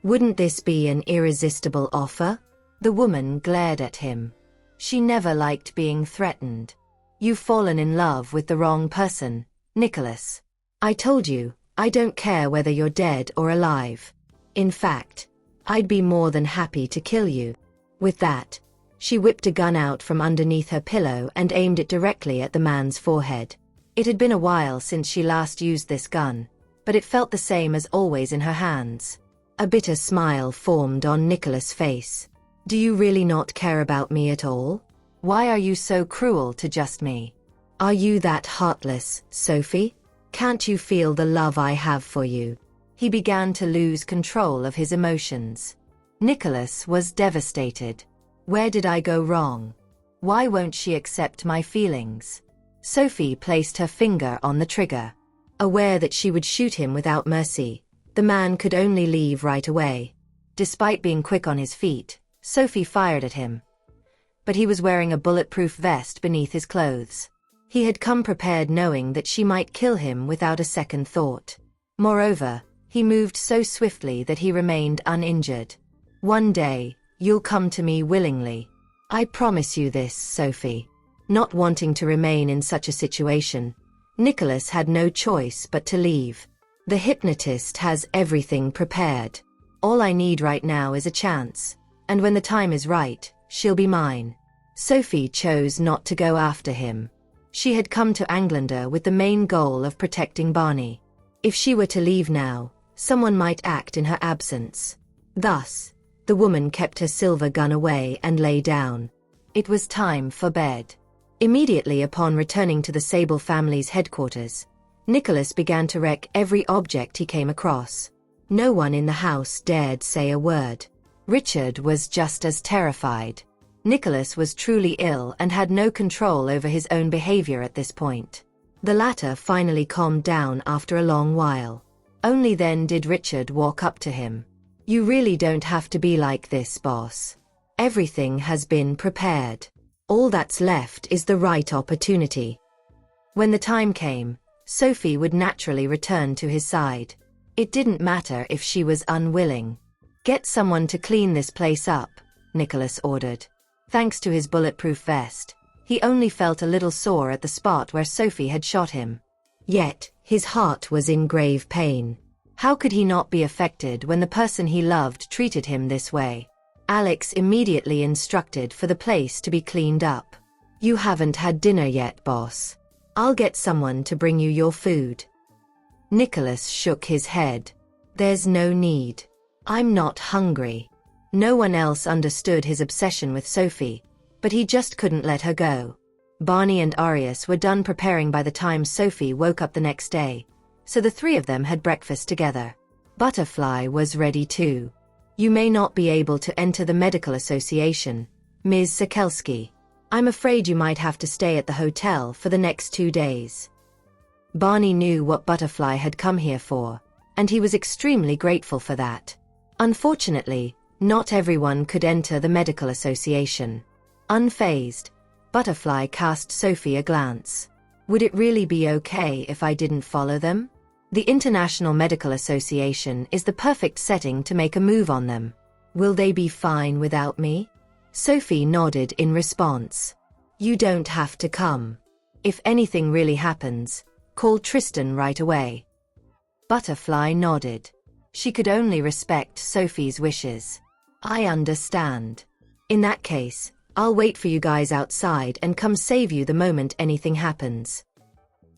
Wouldn't this be an irresistible offer? The woman glared at him. She never liked being threatened. You've fallen in love with the wrong person, Nicholas. I told you, I don't care whether you're dead or alive. In fact, I'd be more than happy to kill you. With that, she whipped a gun out from underneath her pillow and aimed it directly at the man's forehead. It had been a while since she last used this gun, but it felt the same as always in her hands. A bitter smile formed on Nicholas' face. Do you really not care about me at all? Why are you so cruel to just me? Are you that heartless, Sophie? Can't you feel the love I have for you? He began to lose control of his emotions. Nicholas was devastated. Where did I go wrong? Why won't she accept my feelings? Sophie placed her finger on the trigger. Aware that she would shoot him without mercy, the man could only leave right away. Despite being quick on his feet, Sophie fired at him. But he was wearing a bulletproof vest beneath his clothes. He had come prepared knowing that she might kill him without a second thought. Moreover, he moved so swiftly that he remained uninjured. One day, you'll come to me willingly. I promise you this, Sophie. Not wanting to remain in such a situation, Nicholas had no choice but to leave. The hypnotist has everything prepared. All I need right now is a chance, and when the time is right, she'll be mine. Sophie chose not to go after him. She had come to Anglander with the main goal of protecting Barney. If she were to leave now, someone might act in her absence. Thus, the woman kept her silver gun away and lay down. It was time for bed. Immediately upon returning to the Sable family's headquarters, Nicholas began to wreck every object he came across. No one in the house dared say a word. Richard was just as terrified. Nicholas was truly ill and had no control over his own behavior at this point. The latter finally calmed down after a long while. Only then did Richard walk up to him. You really don't have to be like this, boss. Everything has been prepared. All that's left is the right opportunity. When the time came, Sophie would naturally return to his side. It didn't matter if she was unwilling. Get someone to clean this place up, Nicholas ordered. Thanks to his bulletproof vest, he only felt a little sore at the spot where Sophie had shot him. Yet, his heart was in grave pain. How could he not be affected when the person he loved treated him this way? Alex immediately instructed for the place to be cleaned up. You haven't had dinner yet, boss. I'll get someone to bring you your food. Nicholas shook his head. There's no need. I'm not hungry. No one else understood his obsession with Sophie, but he just couldn't let her go. Barney and Arius were done preparing by the time Sophie woke up the next day, so the three of them had breakfast together. Butterfly was ready too. You may not be able to enter the medical association, Ms. Sokelski. I'm afraid you might have to stay at the hotel for the next 2 days. Barney knew what Butterfly had come here for, and he was extremely grateful for that. Unfortunately, not everyone could enter the medical association. Unfazed, Butterfly cast Sophie a glance. Would it really be okay if I didn't follow them? The International Medical Association is the perfect setting to make a move on them. Will they be fine without me? Sophie nodded in response. You don't have to come. If anything really happens, call Tristan right away. Butterfly nodded. She could only respect Sophie's wishes. I understand. In that case, I'll wait for you guys outside and come save you the moment anything happens.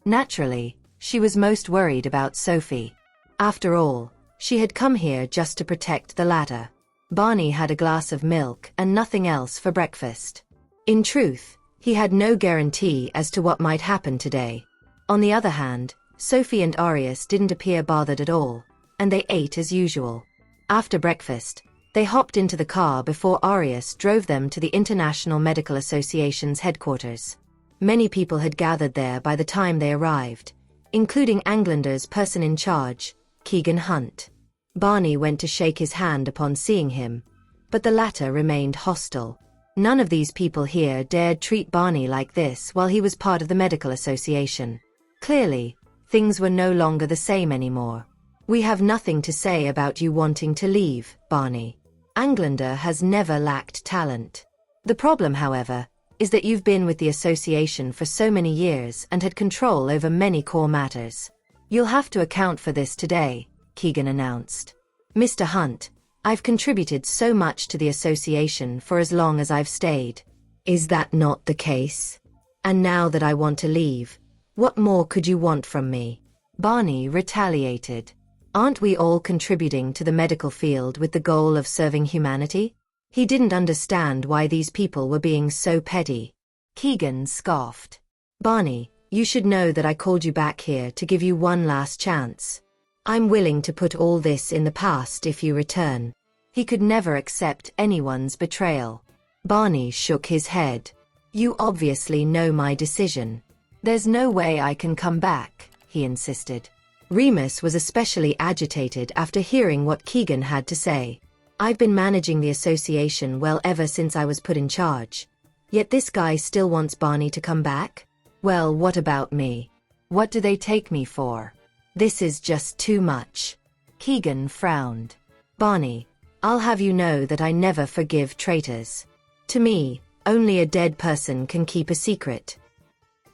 Naturally, she was most worried about Sophie. After all, she had come here just to protect the latter. Barney had a glass of milk and nothing else for breakfast. In truth, he had no guarantee as to what might happen today. On the other hand, Sophie and Arius didn't appear bothered at all, and they ate as usual. After breakfast, they hopped into the car before Arius drove them to the International Medical Association's headquarters. Many people had gathered there by the time they arrived, including Anglander's person in charge, Keegan Hunt. Barney went to shake his hand upon seeing him, but the latter remained hostile. None of these people here dared treat Barney like this while he was part of the medical association. Clearly, things were no longer the same anymore. We have nothing to say about you wanting to leave, Barney. Anglander has never lacked talent. The problem, however, is that you've been with the association for so many years and had control over many core matters. You'll have to account for this today, Keegan announced. Mr. Hunt, I've contributed so much to the association for as long as I've stayed. Is that not the case? And now that I want to leave, what more could you want from me? Barney retaliated. Aren't we all contributing to the medical field with the goal of serving humanity? He didn't understand why these people were being so petty. Keegan scoffed. Barney, you should know that I called you back here to give you one last chance. I'm willing to put all this in the past if you return. He could never accept anyone's betrayal. Barney shook his head. You obviously know my decision. There's no way I can come back, he insisted. Remus was especially agitated after hearing what Keegan had to say. I've been managing the association well ever since I was put in charge. Yet this guy still wants Barney to come back? Well, what about me? What do they take me for? This is just too much. Keegan frowned. Barney, I'll have you know that I never forgive traitors. To me, only a dead person can keep a secret.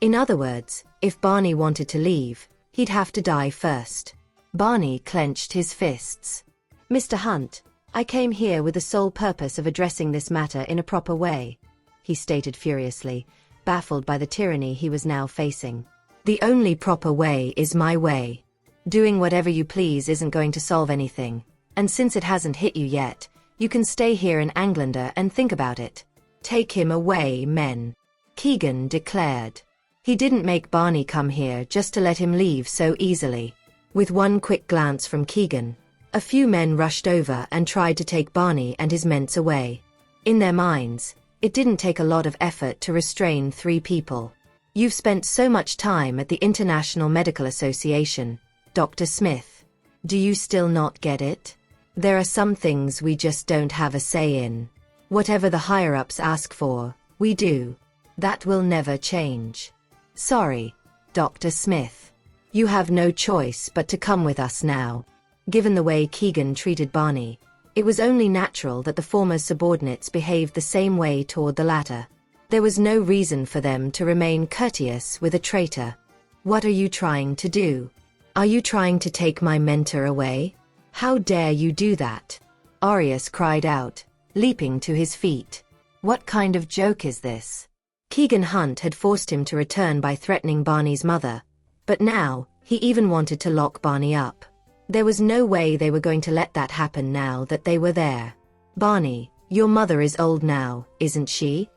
In other words, if Barney wanted to leave, he'd have to die first. Barney clenched his fists. Mr. Hunt, I came here with the sole purpose of addressing this matter in a proper way, he stated furiously, baffled by the tyranny he was now facing. The only proper way is my way. Doing whatever you please isn't going to solve anything, and since it hasn't hit you yet, you can stay here in Anglander and think about it. Take him away, men, Keegan declared. He didn't make Barney come here just to let him leave so easily. With one quick glance from Keegan, a few men rushed over and tried to take Barney and his ments away. In their minds, it didn't take a lot of effort to restrain 3 people. You've spent so much time at the International Medical Association, Dr. Smith. Do you still not get it? There are some things we just don't have a say in. Whatever the higher-ups ask for, we do. That will never change. Sorry, Dr. Smith. You have no choice but to come with us now. Given the way Keegan treated Barney, it was only natural that the former subordinates behaved the same way toward the latter. There was no reason for them to remain courteous with a traitor. What are you trying to do? Are you trying to take my mentor away? How dare you do that? Arius cried out, leaping to his feet. What kind of joke is this? Keegan Hunt had forced him to return by threatening Barney's mother, but now, he even wanted to lock Barney up. There was no way they were going to let that happen now that they were there. Barney, your mother is old now, isn't she?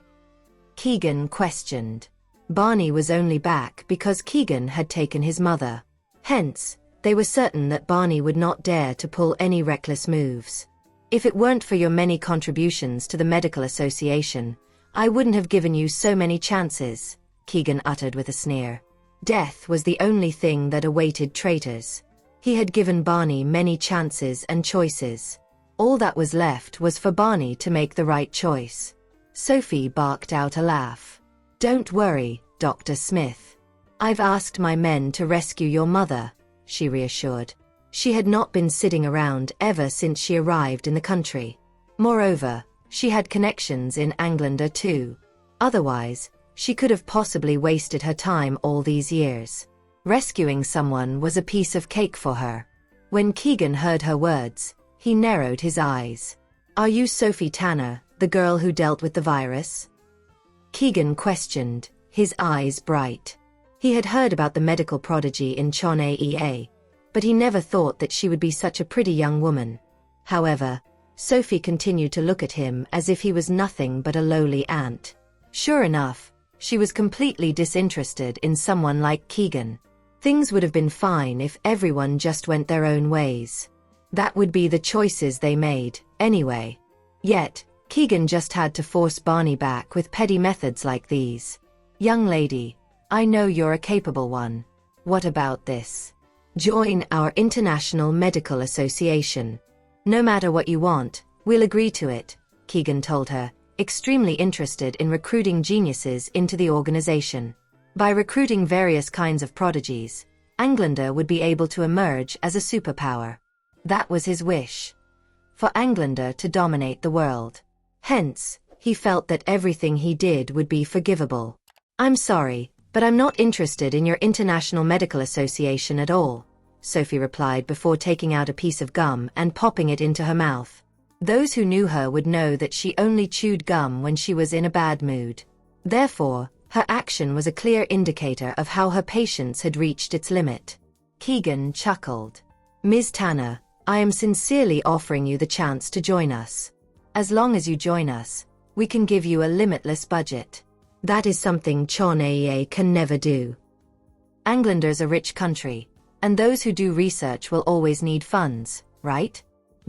Keegan questioned. Barney was only back because Keegan had taken his mother. Hence, they were certain that Barney would not dare to pull any reckless moves. If it weren't for your many contributions to the Medical Association, I wouldn't have given you so many chances, Keegan uttered with a sneer. Death was the only thing that awaited traitors. He had given Barney many chances and choices. All that was left was for Barney to make the right choice. Sophie barked out a laugh. Don't worry, Dr. Smith. I've asked my men to rescue your mother, she reassured. She had not been sitting around ever since she arrived in the country. Moreover, she had connections in Anglander too. Otherwise, she could have possibly wasted her time all these years. Rescuing someone was a piece of cake for her. When Keegan heard her words, he narrowed his eyes. Are you Sophie Tanner, the girl who dealt with the virus? Keegan questioned, his eyes bright. He had heard about the medical prodigy in Chon-Aea, but he never thought that she would be such a pretty young woman. However, Sophie continued to look at him as if he was nothing but a lowly ant. Sure enough, she was completely disinterested in someone like Keegan. Things would have been fine if everyone just went their own ways. That would be the choices they made, anyway. Yet, Keegan just had to force Barney back with petty methods like these. Young lady, I know you're a capable one. What about this? Join our International Medical Association. No matter what you want, we'll agree to it, Keegan told her, extremely interested in recruiting geniuses into the organization. By recruiting various kinds of prodigies, Anglander would be able to emerge as a superpower. That was his wish. For Anglander to dominate the world. Hence, he felt that everything he did would be forgivable. I'm sorry, but I'm not interested in your International Medical Association at all, Sophie replied before taking out a piece of gum and popping it into her mouth. Those who knew her would know that she only chewed gum when she was in a bad mood. Therefore, her action was a clear indicator of how her patience had reached its limit. Keegan chuckled. Ms. Tanner, I am sincerely offering you the chance to join us. As long as you join us, we can give you a limitless budget. That is something Chon-Aea can never do. Anglander's a rich country, and those who do research will always need funds, right?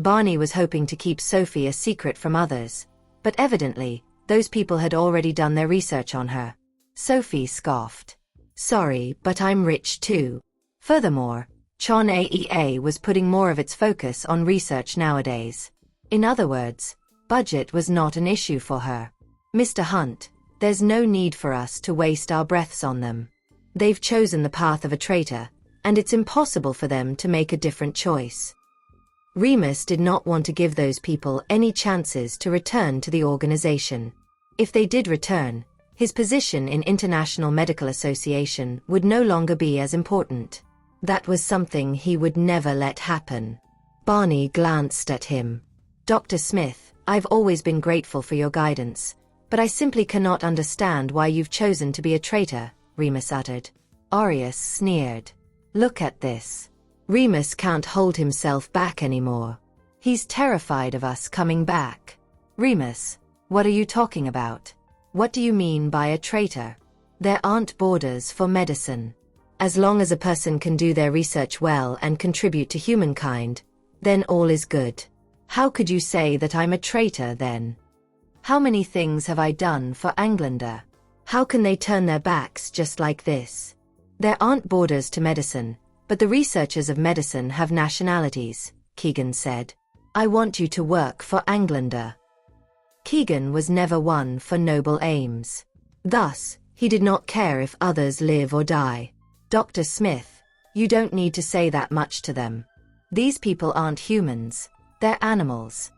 Barney was hoping to keep Sophie a secret from others, but evidently, those people had already done their research on her. Sophie scoffed. Sorry, but I'm rich too. Furthermore, Chon AEA was putting more of its focus on research nowadays. In other words, budget was not an issue for her. Mr. Hunt, there's no need for us to waste our breaths on them. They've chosen the path of a traitor, and it's impossible for them to make a different choice. Remus did not want to give those people any chances to return to the organization. If they did return, his position in International Medical Association would no longer be as important. That was something he would never let happen. Barney glanced at him. Dr. Smith, I've always been grateful for your guidance, but I simply cannot understand why you've chosen to be a traitor, Remus uttered. Aureus sneered. Look at this. Remus can't hold himself back anymore. He's terrified of us coming back. Remus, what are you talking about? What do you mean by a traitor? There aren't borders for medicine. As long as a person can do their research well and contribute to humankind, then all is good. How could you say that I'm a traitor then? How many things have I done for Englander? How can they turn their backs just like this? There aren't borders to medicine, but the researchers of medicine have nationalities, Keegan said. I want you to work for Englander. Keegan was never one for noble aims. Thus, he did not care if others live or die. Dr. Smith, you don't need to say that much to them. These people aren't humans, they're animals.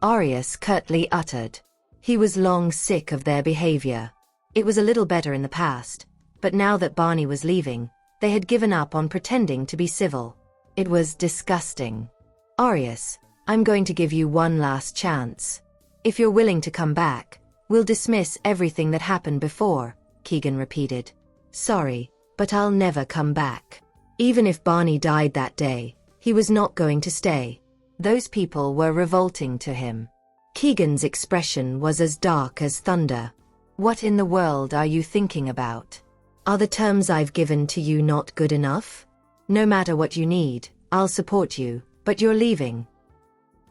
Aureus curtly uttered. He was long sick of their behavior. It was a little better in the past, but now that Barney was leaving, they had given up on pretending to be civil. It was disgusting. Aureus, I'm going to give you one last chance. If you're willing to come back, we'll dismiss everything that happened before, Keegan repeated. Sorry, but I'll never come back. Even if Barney died that day, he was not going to stay. Those people were revolting to him. Keegan's expression was as dark as thunder. What in the world are you thinking about? Are the terms I've given to you not good enough? No matter what you need, I'll support you, but you're leaving.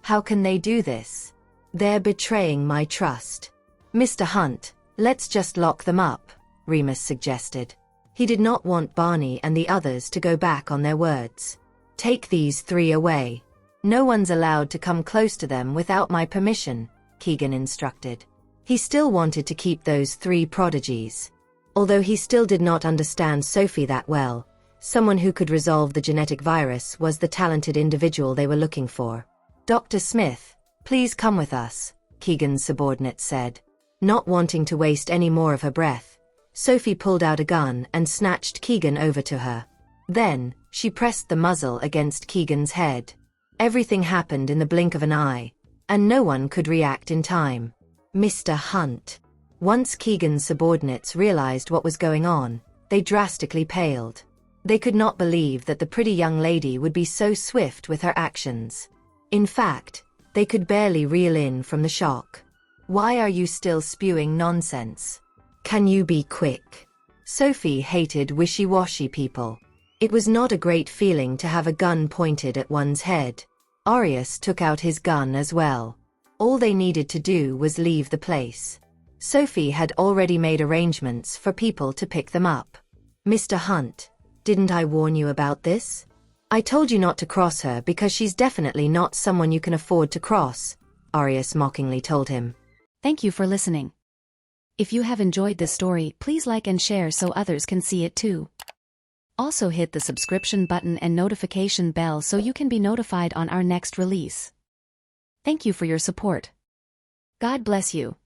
How can they do this? They're betraying my trust. Mr. Hunt, let's just lock them up, Remus suggested. He did not want Barney and the others to go back on their words. Take these three away. No one's allowed to come close to them without my permission, Keegan instructed. He still wanted to keep those three prodigies. Although he still did not understand Sophie that well, someone who could resolve the genetic virus was the talented individual they were looking for. Dr. Smith, please come with us, Keegan's subordinate said. Not wanting to waste any more of her breath, Sophie pulled out a gun and snatched Keegan over to her. Then, she pressed the muzzle against Keegan's head. Everything happened in the blink of an eye, and no one could react in time. Mr. Hunt. Once Keegan's subordinates realized what was going on, they drastically paled. They could not believe that the pretty young lady would be so swift with her actions. In fact, they could barely reel in from the shock. Why are you still spewing nonsense? Can you be quick? Sophie hated wishy-washy people. It was not a great feeling to have a gun pointed at one's head. Aureus took out his gun as well. All they needed to do was leave the place. Sophie had already made arrangements for people to pick them up. Mr. Hunt, didn't I warn you about this? I told you not to cross her because she's definitely not someone you can afford to cross, Aureus mockingly told him. Thank you for listening. If you have enjoyed this story, please like and share so others can see it too. Also hit the subscription button and notification bell so you can be notified on our next release. Thank you for your support. God bless you.